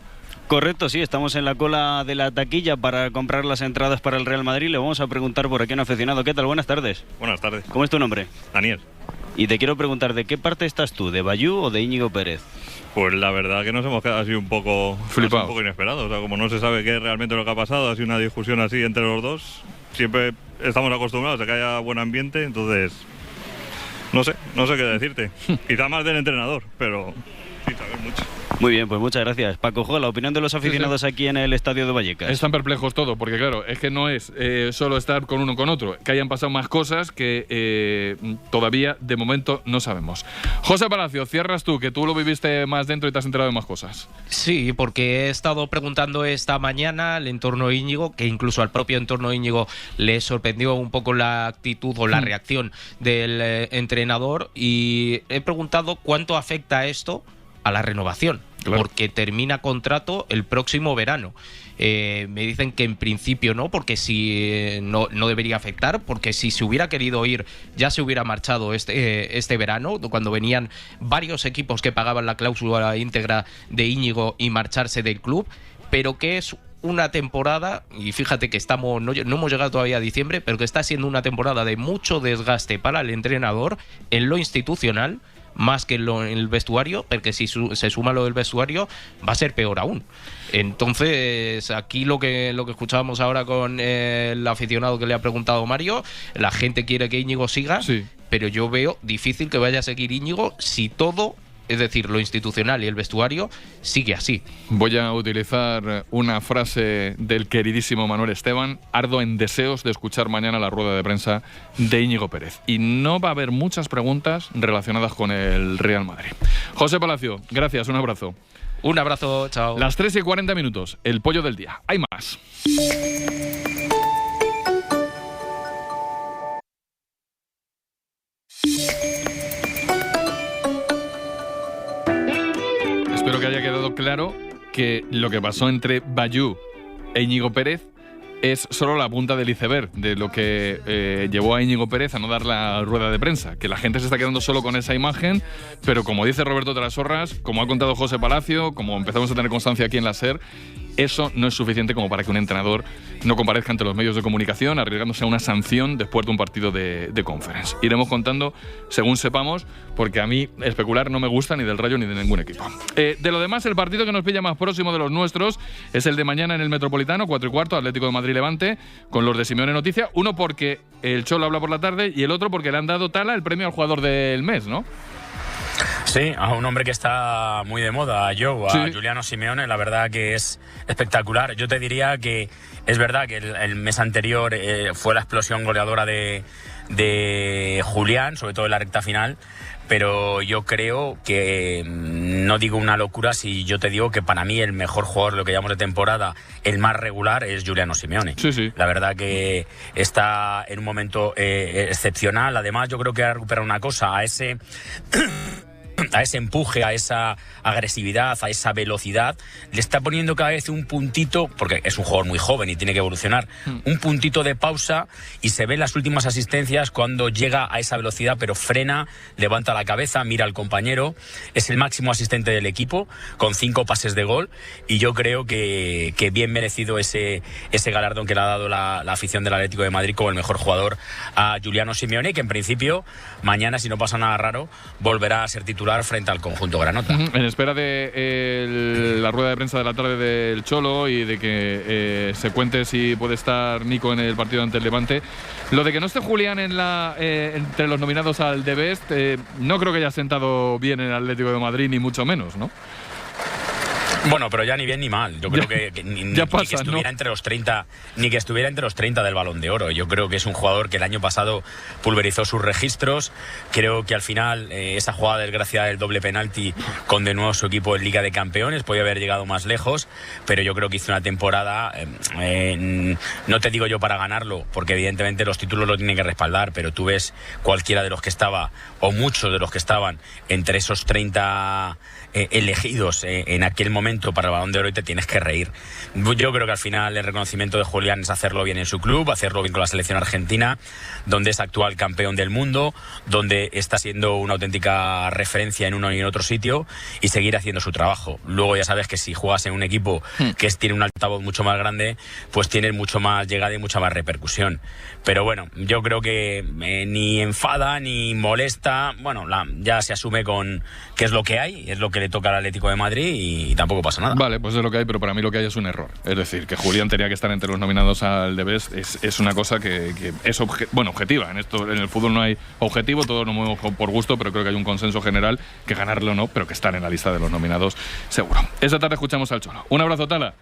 Correcto, sí, estamos en la cola de la taquilla para comprar las entradas para el Real Madrid. Le vamos a preguntar por aquí a un aficionado. ¿Qué tal? Buenas tardes. Buenas tardes. ¿Cómo es tu nombre? Daniel. Y te quiero preguntar, ¿de qué parte estás tú? ¿De Vallu o de Íñigo Pérez? Pues la verdad que nos hemos quedado así un poco flipados, un poco inesperados. O sea, como no se sabe qué es realmente lo que ha pasado, ha sido una discusión así entre los dos. Siempre estamos acostumbrados a que haya buen ambiente, entonces no sé qué decirte. Quizá más del entrenador, pero sí saber mucho. Muy bien, pues muchas gracias. Paco Jo, la opinión de los aficionados aquí en el estadio de Vallecas. Están perplejos todos, porque claro, es que no es solo estar con uno con otro, que hayan pasado más cosas que todavía de momento no sabemos. José Palacio, cierras tú, que tú lo viviste más dentro y te has enterado de más cosas. Sí, porque he estado preguntando esta mañana al entorno Íñigo, que incluso al propio entorno Íñigo le sorprendió un poco la actitud o la reacción del entrenador, y he preguntado cuánto afecta esto a la renovación, porque termina contrato el próximo verano. Me dicen que en principio no, porque no debería afectar, porque si se hubiera querido ir ya se hubiera marchado este verano, cuando venían varios equipos que pagaban la cláusula íntegra de Íñigo y marcharse del club, pero que es una temporada, y fíjate que no hemos llegado todavía a diciembre, pero que está siendo una temporada de mucho desgaste para el entrenador en lo institucional, más que en el vestuario, porque si se suma lo del vestuario va a ser peor aún. Entonces aquí lo que escuchábamos ahora con el aficionado que le ha preguntado Mario, la gente quiere que Íñigo siga, sí, pero yo veo difícil que vaya a seguir Íñigo si todo, es decir, lo institucional y el vestuario, sigue así. Voy a utilizar una frase del queridísimo Manuel Esteban: ardo en deseos de escuchar mañana la rueda de prensa de Íñigo Pérez. Y no va a haber muchas preguntas relacionadas con el Real Madrid. José Palacio, gracias, un abrazo. Un abrazo, chao. Las 3:40, el pollo del día. Hay más. Espero que haya quedado claro que lo que pasó entre Vallu e Íñigo Pérez es solo la punta del iceberg de lo que llevó a Íñigo Pérez a no dar la rueda de prensa, que la gente se está quedando solo con esa imagen, pero como dice Roberto Trasorras, como ha contado José Palacio, como empezamos a tener constancia aquí en la SER, eso no es suficiente como para que un entrenador no comparezca ante los medios de comunicación arriesgándose a una sanción después de un partido de Conference. Iremos contando según sepamos, porque a mí especular no me gusta ni del Rayo ni de ningún equipo. De lo demás, el partido que nos pilla más próximo de los nuestros es el de mañana en el Metropolitano, 4:15, Atlético de Madrid-Levante, con los de Simeone Noticia. Uno porque el Cholo habla por la tarde y el otro porque le han dado Tala el premio al jugador del mes, ¿no? Sí, a un hombre que está muy de moda, a Giuliano Simeone, la verdad que es espectacular. Yo te diría que es verdad que el mes anterior fue la explosión goleadora de Julián, sobre todo en la recta final, pero yo creo que, no digo una locura si yo te digo que para mí el mejor jugador de lo que llamamos de temporada, el más regular, es Giuliano Simeone. Sí. La verdad que está en un momento excepcional. Además, yo creo que ha recuperado una cosa, a ese empuje, a esa agresividad, a esa velocidad, le está poniendo cada vez un puntito, porque es un jugador muy joven y tiene que evolucionar, un puntito de pausa, y se ven las últimas asistencias cuando llega a esa velocidad, pero frena, levanta la cabeza, mira al compañero, es el máximo asistente del equipo, con 5 pases de gol, y yo creo que bien merecido ese galardón que le ha dado la afición del Atlético de Madrid como el mejor jugador a Giuliano Simeone, que en principio mañana, si no pasa nada raro, volverá a ser titular frente al conjunto granota. En espera de la rueda de prensa de la tarde del Cholo y de que se cuente si puede estar Nico en el partido ante el Levante, lo de que no esté Julián entre los nominados al The Best, no creo que haya sentado bien en el Atlético de Madrid, ni mucho menos, ¿no? Bueno, pero ya ni bien ni mal. Yo creo que ni que estuviera entre los 30, ni que estuviera entre los 30 del Balón de Oro. Yo creo que es un jugador que el año pasado pulverizó sus registros. Creo que al final esa jugada desgraciada del doble penalti condenó a su equipo en Liga de Campeones. Podía haber llegado más lejos, pero yo creo que hizo una temporada, no te digo yo para ganarlo, porque evidentemente los títulos lo tienen que respaldar, pero tú ves cualquiera de los que estaba, o muchos de los que estaban entre esos 30 elegidos en aquel momento para el Balón de Oro, y te tienes que reír. Yo creo que al final el reconocimiento de Julián es hacerlo bien en su club, hacerlo bien con la selección argentina, donde es actual campeón del mundo, donde está siendo una auténtica referencia en uno y en otro sitio, y seguir haciendo su trabajo. Luego ya sabes que si juegas en un equipo que tiene un altavoz mucho más grande, pues tienes mucho más llegada y mucha más repercusión. Pero bueno, yo creo que ni enfada ni molesta, bueno, ya se asume con que es lo que hay, es lo que le toca al Atlético de Madrid, y tampoco pasa nada. Vale, pues es lo que hay, pero para mí lo que hay es un error. Es decir, que Julián tenía que estar entre los nominados al The Best es una cosa que es objetiva. En el fútbol no hay objetivo, todos nos movemos por gusto, pero creo que hay un consenso general que ganarlo no, pero que estar en la lista de los nominados seguro. Esta tarde escuchamos al Cholo. Un abrazo, Tala.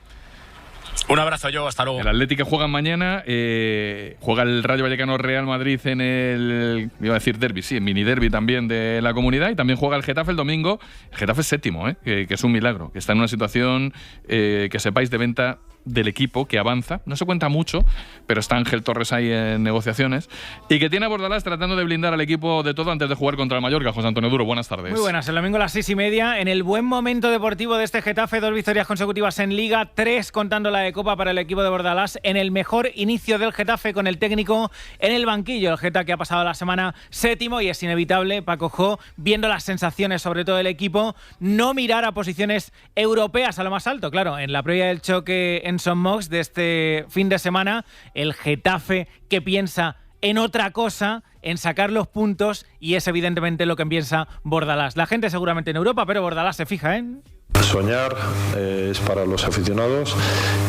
Un abrazo, yo, hasta luego. El Atlético juega mañana, juega el Rayo Vallecano Real Madrid en el, iba a decir derbi, sí, el mini derbi también de la Comunidad, y también juega el Getafe el domingo. El Getafe es séptimo, que es un milagro, que está en una situación que sepáis de venta del equipo, que avanza, no se cuenta mucho, pero está Ángel Torres ahí en negociaciones, y que tiene a Bordalás tratando de blindar al equipo de todo antes de jugar contra el Mallorca. José Antonio Duro, buenas tardes. Muy buenas, el domingo a las 6:30, en el buen momento deportivo de este Getafe, 2 victorias consecutivas en Liga, 3 contando la de Copa para el equipo de Bordalás, en el mejor inicio del Getafe con el técnico en el banquillo. El Getafe que ha pasado la semana séptimo, y es inevitable, Paco Jo, viendo las sensaciones sobre todo del equipo, no mirar a posiciones europeas a lo más alto. Claro, en la previa del choque en Son Mox de este fin de semana, el Getafe que piensa en otra cosa, en sacar los puntos, y es evidentemente lo que piensa Bordalás. La gente seguramente en Europa, pero Bordalás se fija en... Soñar es para los aficionados,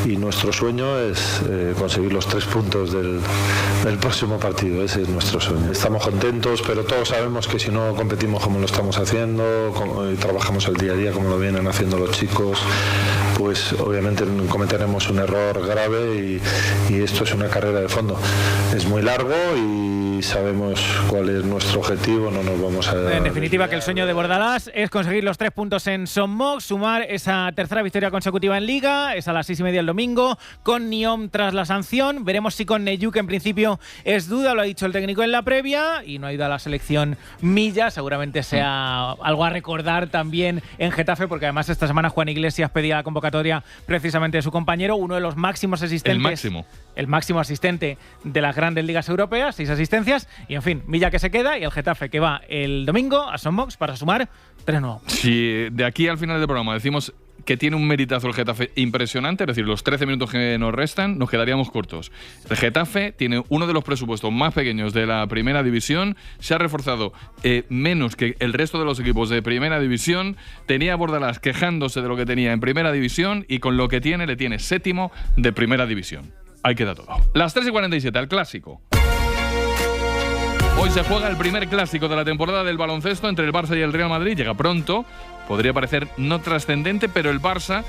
y nuestro sueño es conseguir los 3 puntos del próximo partido. Ese es nuestro sueño. Estamos contentos, pero todos sabemos que si no competimos como lo estamos haciendo, y trabajamos el día a día como lo vienen haciendo los chicos, pues obviamente cometeremos un error grave, y esto es una carrera de fondo. Es muy largo y y sabemos cuál es nuestro objetivo, no nos vamos a... En definitiva, que el sueño de Bordalás es conseguir los 3 puntos en Son Mox, sumar esa tercera victoria consecutiva en Liga, es a las 6:30 el domingo, con Nyom tras la sanción. Veremos si con Neyuk, que en principio es duda, lo ha dicho el técnico en la previa, y no ha ido a la selección Milla, seguramente sea algo a recordar también en Getafe, porque además esta semana Juan Iglesias pedía la convocatoria precisamente de su compañero, uno de los máximos asistentes. El máximo asistente de las grandes ligas europeas, 6 asistencias, y en fin, Milla que se queda y el Getafe que va el domingo a Son Mox para sumar 3 nuevos. Si de aquí al final del programa decimos que tiene un meritazo el Getafe impresionante, es decir, los 13 minutos que nos restan, nos quedaríamos cortos. El Getafe tiene uno de los presupuestos más pequeños de la primera división, se ha reforzado menos que el resto de los equipos de primera división, tenía a Bordalás quejándose de lo que tenía en primera división y con lo que tiene, le tiene 7º de primera división. Ahí queda todo. Las 3:47, el clásico. Hoy se juega el primer clásico de la temporada del baloncesto entre el Barça y el Real Madrid. Llega pronto, podría parecer no trascendente, pero el Barça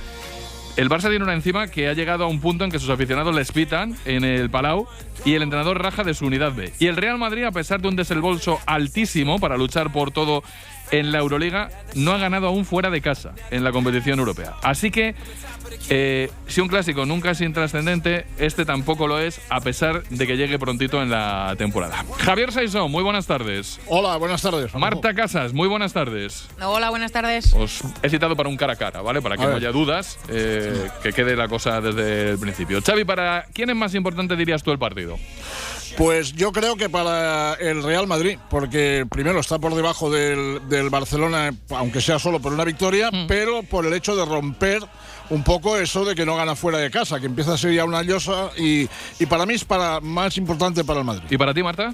tiene una encima que ha llegado a un punto en que sus aficionados les pitan en el Palau y el entrenador raja de su unidad B. Y el Real Madrid, a pesar de un desembolso altísimo para luchar por todo en la Euroliga, no ha ganado aún fuera de casa en la competición europea. Así que, si un clásico nunca es intrascendente, este tampoco lo es, a pesar de que llegue prontito en la temporada. Javier Saizón, muy buenas tardes. Hola, buenas tardes. Marta Casas, muy buenas tardes. Hola, buenas tardes. Os he citado para un cara a cara, ¿vale? Para que no haya dudas, que quede la cosa desde el principio. Xavi, ¿para quién es más importante, dirías tú, el partido? Pues yo creo que para el Real Madrid, porque primero está por debajo del Barcelona, aunque sea solo por una victoria, pero por el hecho de romper un poco eso de que no gana fuera de casa, que empieza a ser ya una llosa, y para mí es más importante para el Madrid. ¿Y para ti, Marta?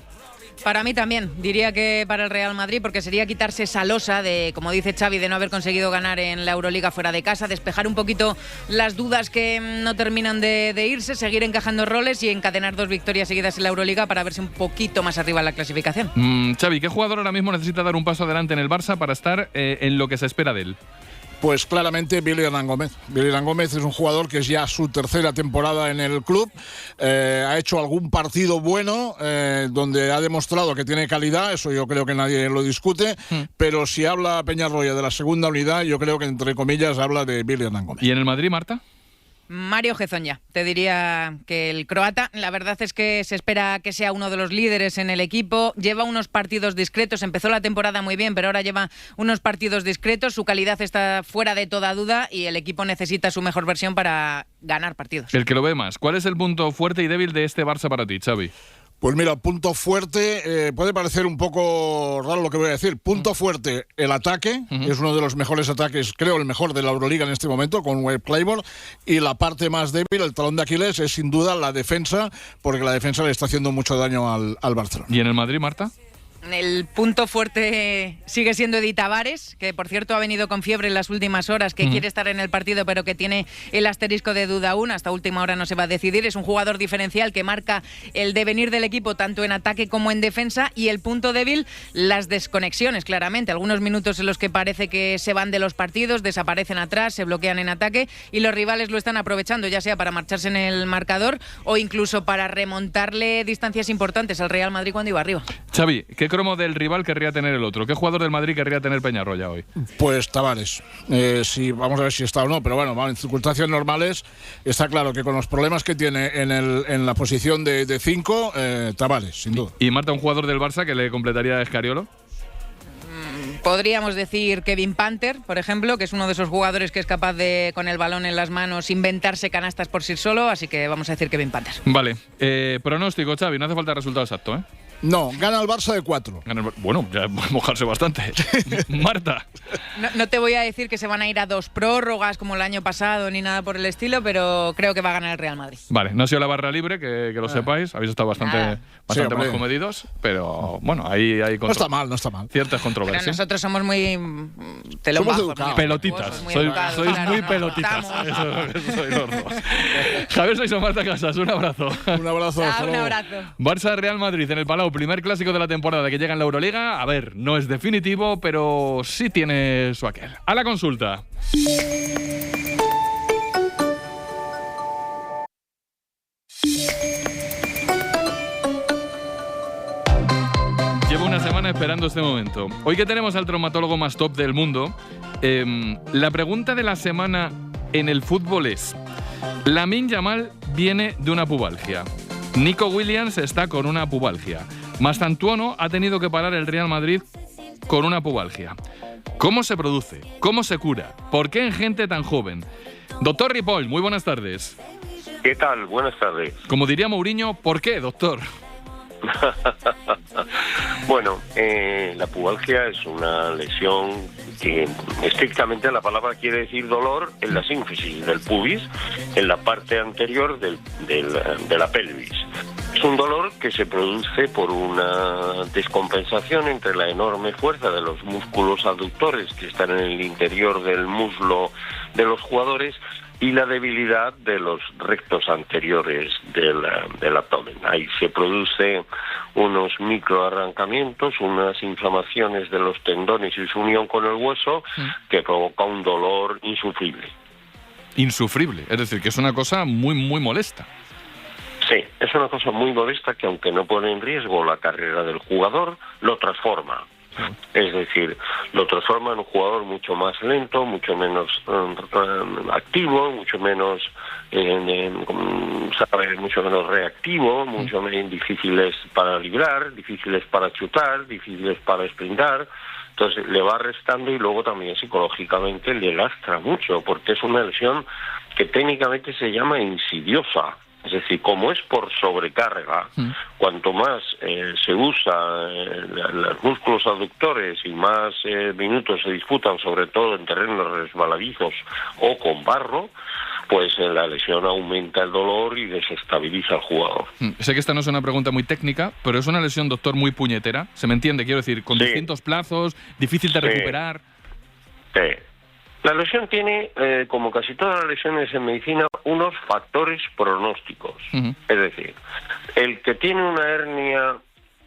Para mí también, diría que para el Real Madrid, porque sería quitarse esa losa de, como dice Xavi, de no haber conseguido ganar en la Euroliga fuera de casa, despejar un poquito las dudas que no terminan de irse, seguir encajando roles y encadenar 2 victorias seguidas en la Euroliga para verse un poquito más arriba en la clasificación. Xavi, ¿qué jugador ahora mismo necesita dar un paso adelante en el Barça para estar en lo que se espera de él? Pues claramente Billy Hernán Gómez. Billy Hernán Gómez es un jugador que es ya su tercera temporada en el club. Ha hecho algún partido bueno donde ha demostrado que tiene calidad, eso yo creo que nadie lo discute, pero si habla Peñarroya de la segunda unidad, yo creo que entre comillas habla de Billy Hernán Gómez. ¿Y en el Madrid, Marta? Mario Hezonja, te diría que el croata, la verdad es que se espera que sea uno de los líderes en el equipo, lleva unos partidos discretos, empezó la temporada muy bien, pero ahora lleva unos partidos discretos, su calidad está fuera de toda duda y el equipo necesita su mejor versión para ganar partidos. El que lo ve más, ¿cuál es el punto fuerte y débil de este Barça para ti, Xavi? Pues mira, punto fuerte, puede parecer un poco raro lo que voy a decir. Punto fuerte, el ataque, es uno de los mejores ataques, creo el mejor de la Euroliga en este momento, con Wade Claymore. Y la parte más débil, el talón de Aquiles, es sin duda la defensa, porque la defensa le está haciendo mucho daño al Barcelona. ¿Y en el Madrid, Marta? El punto fuerte sigue siendo Edi Tavares, que por cierto ha venido con fiebre en las últimas horas, que quiere estar en el partido pero que tiene el asterisco de duda aún, hasta última hora no se va a decidir. Es un jugador diferencial que marca el devenir del equipo tanto en ataque como en defensa. Y el punto débil, las desconexiones, claramente. Algunos minutos en los que parece que se van de los partidos, desaparecen atrás, se bloquean en ataque y los rivales lo están aprovechando, ya sea para marcharse en el marcador o incluso para remontarle distancias importantes al Real Madrid cuando iba arriba. Xavi, ¿qué cromo del rival querría tener el otro? ¿Qué jugador del Madrid querría tener Peñarroya hoy? Pues Tavares. Sí, vamos a ver si está o no, pero bueno, en circunstancias normales está claro que con los problemas que tiene en la posición de 5, Tavares, sin duda. ¿Y Marta, un jugador del Barça que le completaría a Escariolo? Podríamos decir Kevin Panther, por ejemplo, que es uno de esos jugadores que es capaz de, con el balón en las manos, inventarse canastas por sí solo, así que vamos a decir Kevin Panther. Vale. Pronóstico, Xavi, no hace falta resultado exacto, ¿eh? No, gana el Barça de 4. Bueno, ya mojarse bastante. Marta. No te voy a decir que se van a ir a 2 prórrogas como el año pasado ni nada por el estilo, pero creo que va a ganar el Real Madrid. Vale, no ha sido la barra libre, que lo sepáis. Habéis estado bastante más comedidos, pero bueno, ahí hay no está mal. Ciertas controversias. Pero nosotros somos muy pelotitas. Sois muy pelotitas. Eso sois los dos. Javier Saizón, Marta Casas, un abrazo. Un abrazo. Un abrazo. Barça Real Madrid en el Palau, primer clásico de la temporada que llega en la Euroliga. A ver, no es definitivo, pero sí tiene su aquel. A la consulta. esperando este momento. Hoy que tenemos al traumatólogo más top del mundo, la pregunta de la semana en el fútbol es: Lamine Yamal viene de una pubalgia. Nico Williams está con una pubalgia. Mastantuono ha tenido que parar el Real Madrid con una pubalgia. ¿Cómo se produce? ¿Cómo se cura? ¿Por qué en gente tan joven? Doctor Ripoll, muy buenas tardes. ¿Qué tal? Buenas tardes. Como diría Mourinho, ¿por qué, doctor? Bueno, la pubalgia es una lesión que estrictamente la palabra quiere decir dolor en la sínfisis del pubis, en la parte anterior de la pelvis. Es un dolor que se produce por una descompensación entre la enorme fuerza de los músculos aductores que están en el interior del muslo de los jugadores y la debilidad de los rectos anteriores del abdomen. Ahí se produce unos microarrancamientos, unas inflamaciones de los tendones y su unión con el hueso que provoca un dolor insufrible. Insufrible, es decir, que es una cosa muy, muy molesta. Sí, es una cosa muy molesta que, aunque no pone en riesgo la carrera del jugador, lo transforma. Es decir, lo transforma en un jugador mucho más lento, mucho menos activo, mucho menos mucho menos reactivo, mucho menos difíciles para librar, difíciles para chutar, difíciles para sprintar. Entonces le va restando y luego también psicológicamente le lastra mucho, porque es una lesión que técnicamente se llama insidiosa. Es decir, como es por sobrecarga, cuanto más se usa los músculos aductores y más minutos se disputan, sobre todo en terrenos resbaladizos o con barro, pues la lesión aumenta el dolor y desestabiliza al jugador. Sé que esta no es una pregunta muy técnica, pero es una lesión, doctor, muy puñetera. ¿Se me entiende? Quiero decir, con distintos plazos, difícil de recuperar. Sí. La lesión tiene, como casi todas las lesiones en medicina, unos factores pronósticos. Es decir, el que tiene una hernia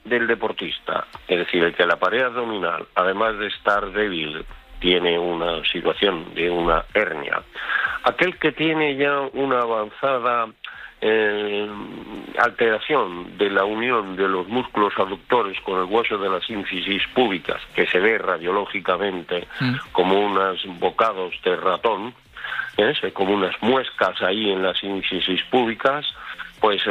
del deportista, es decir, el que la pared abdominal, además de estar débil, tiene una situación de una hernia. Aquel que tiene ya una avanzada alteración de la unión de los músculos aductores con el hueso de las sínfisis púbicas, que se ve radiológicamente como unos bocados de ratón, como unas muescas ahí en las sínfisis púbicas, pues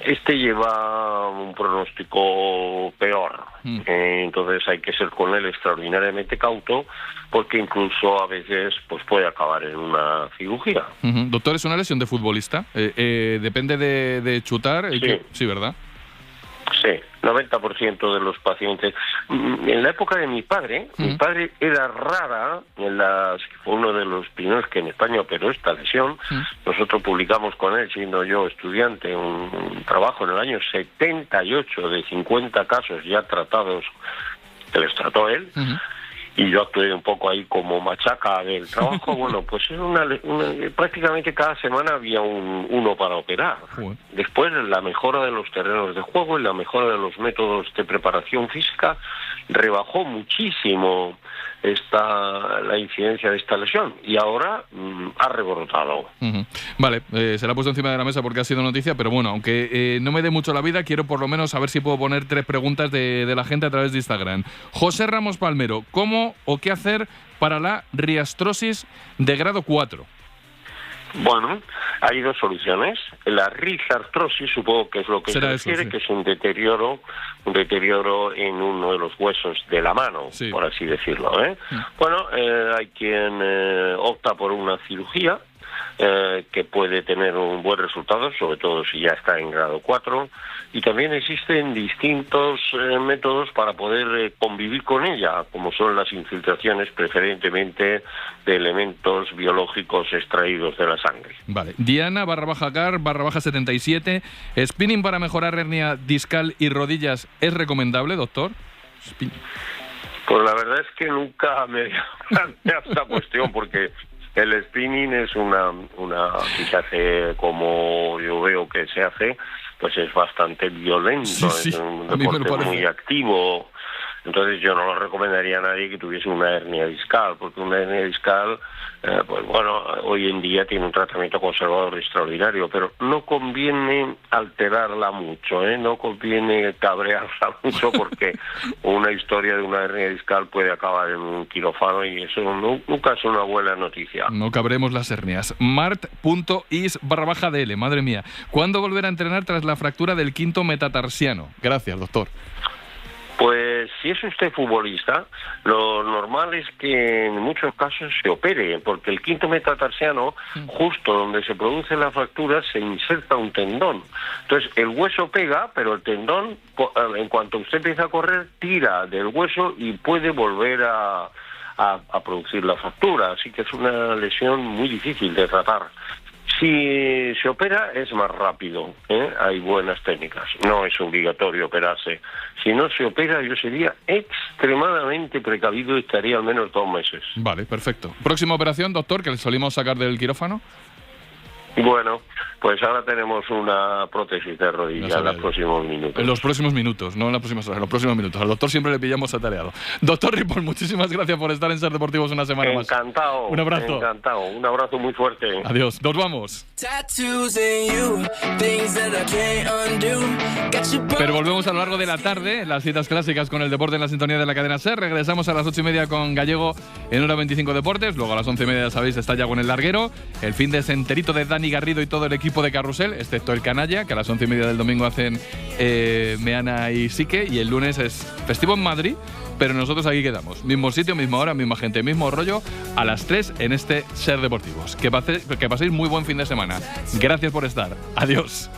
este lleva un pronóstico peor. Entonces hay que ser con él extraordinariamente cauto, porque incluso a veces pues puede acabar en una cirugía. Doctor, ¿es una lesión de futbolista? ¿Depende de chutar? Sí, ¿verdad? Sí, 90% de los pacientes. En la época de mi padre era rara, fue uno de los primeros que en España operó esta lesión. Nosotros publicamos con él, siendo yo estudiante, un trabajo en el año 78 de 50 casos ya tratados, que les trató él. Y yo actué un poco ahí como machaca del trabajo. Bueno, pues es prácticamente cada semana había uno para operar. Después, la mejora de los terrenos de juego y la mejora de los métodos de preparación física rebajó muchísimo la incidencia de esta lesión, y ahora ha rebrotado. Vale, se la he puesto encima de la mesa porque ha sido noticia, pero bueno, aunque no me dé mucho la vida, quiero por lo menos saber si puedo poner 3 preguntas de la gente a través de Instagram. José Ramos Palmero, ¿cómo o qué hacer para la riastrosis de grado 4? Bueno, hay 2 soluciones. La risartrosis, supongo que es lo que se refiere, que es un deterioro en uno de los huesos de la mano, por así decirlo. Bueno, hay quien opta por una cirugía que puede tener un buen resultado, sobre todo si ya está en grado 4, y también existen distintos métodos para poder convivir con ella, como son las infiltraciones, preferentemente de elementos biológicos extraídos de la sangre. Vale. Diana _Gar_77, ¿spinning para mejorar hernia discal y rodillas es recomendable, doctor? Pues la verdad es que nunca me he planteado esta cuestión, porque el spinning es si se hace como yo veo que se hace, pues es bastante violento, es un deporte muy activo. Entonces yo no le recomendaría a nadie que tuviese una hernia discal, porque una hernia discal, pues bueno, hoy en día tiene un tratamiento conservador extraordinario, pero no conviene alterarla mucho, no conviene cabrearla mucho, porque una historia de una hernia discal puede acabar en un quirófano y eso nunca es una buena noticia. No cabremos las hernias. mart.is/DL, madre mía. ¿Cuándo volver a entrenar tras la fractura del quinto metatarsiano? Gracias, doctor. Pues si es usted futbolista, lo normal es que en muchos casos se opere, porque el quinto metatarsiano, justo donde se produce la fractura, se inserta un tendón. Entonces el hueso pega, pero el tendón, en cuanto usted empieza a correr, tira del hueso y puede volver a producir la fractura. Así que es una lesión muy difícil de tratar. Si se opera es más rápido, hay buenas técnicas, no es obligatorio operarse. Si no se opera yo sería extremadamente precavido y estaría al menos 2 meses. Vale, perfecto. ¿Próxima operación, doctor, que le solimos sacar del quirófano? Bueno, pues ahora tenemos una prótesis de rodilla en los próximos minutos. En los próximos minutos, no en las próximas horas, en los próximos minutos. Al doctor siempre le pillamos atareado. Doctor Ripoll, muchísimas gracias por estar en Ser Deportivos una semana más. Encantado. Un abrazo. Encantado. Un abrazo muy fuerte. Adiós. Nos vamos. Pero volvemos a lo largo de la tarde, las citas clásicas con el deporte en la sintonía de la cadena SER. Regresamos a las 8:30 con Gallego en Hora 25 Deportes. Luego a las 11:30, ya sabéis, está Yago en el larguero. El fin de enterito de Dani Garrido y todo el equipo de Carrusel, excepto el canalla, que a las 11:30 del domingo hacen Meana y Sique, y el lunes es festivo en Madrid, pero nosotros aquí quedamos. Mismo sitio, misma hora, misma gente, mismo rollo, a las 3 en este Ser Deportivos. Que paséis muy buen fin de semana. Gracias por estar. Adiós.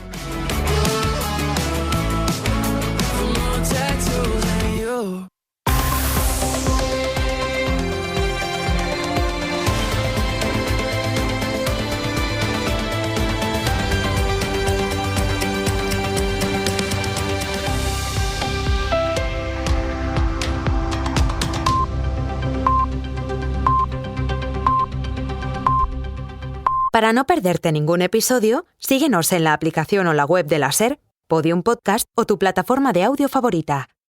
Para no perderte ningún episodio, síguenos en la aplicación o la web de la SER, Podium Podcast o tu plataforma de audio favorita.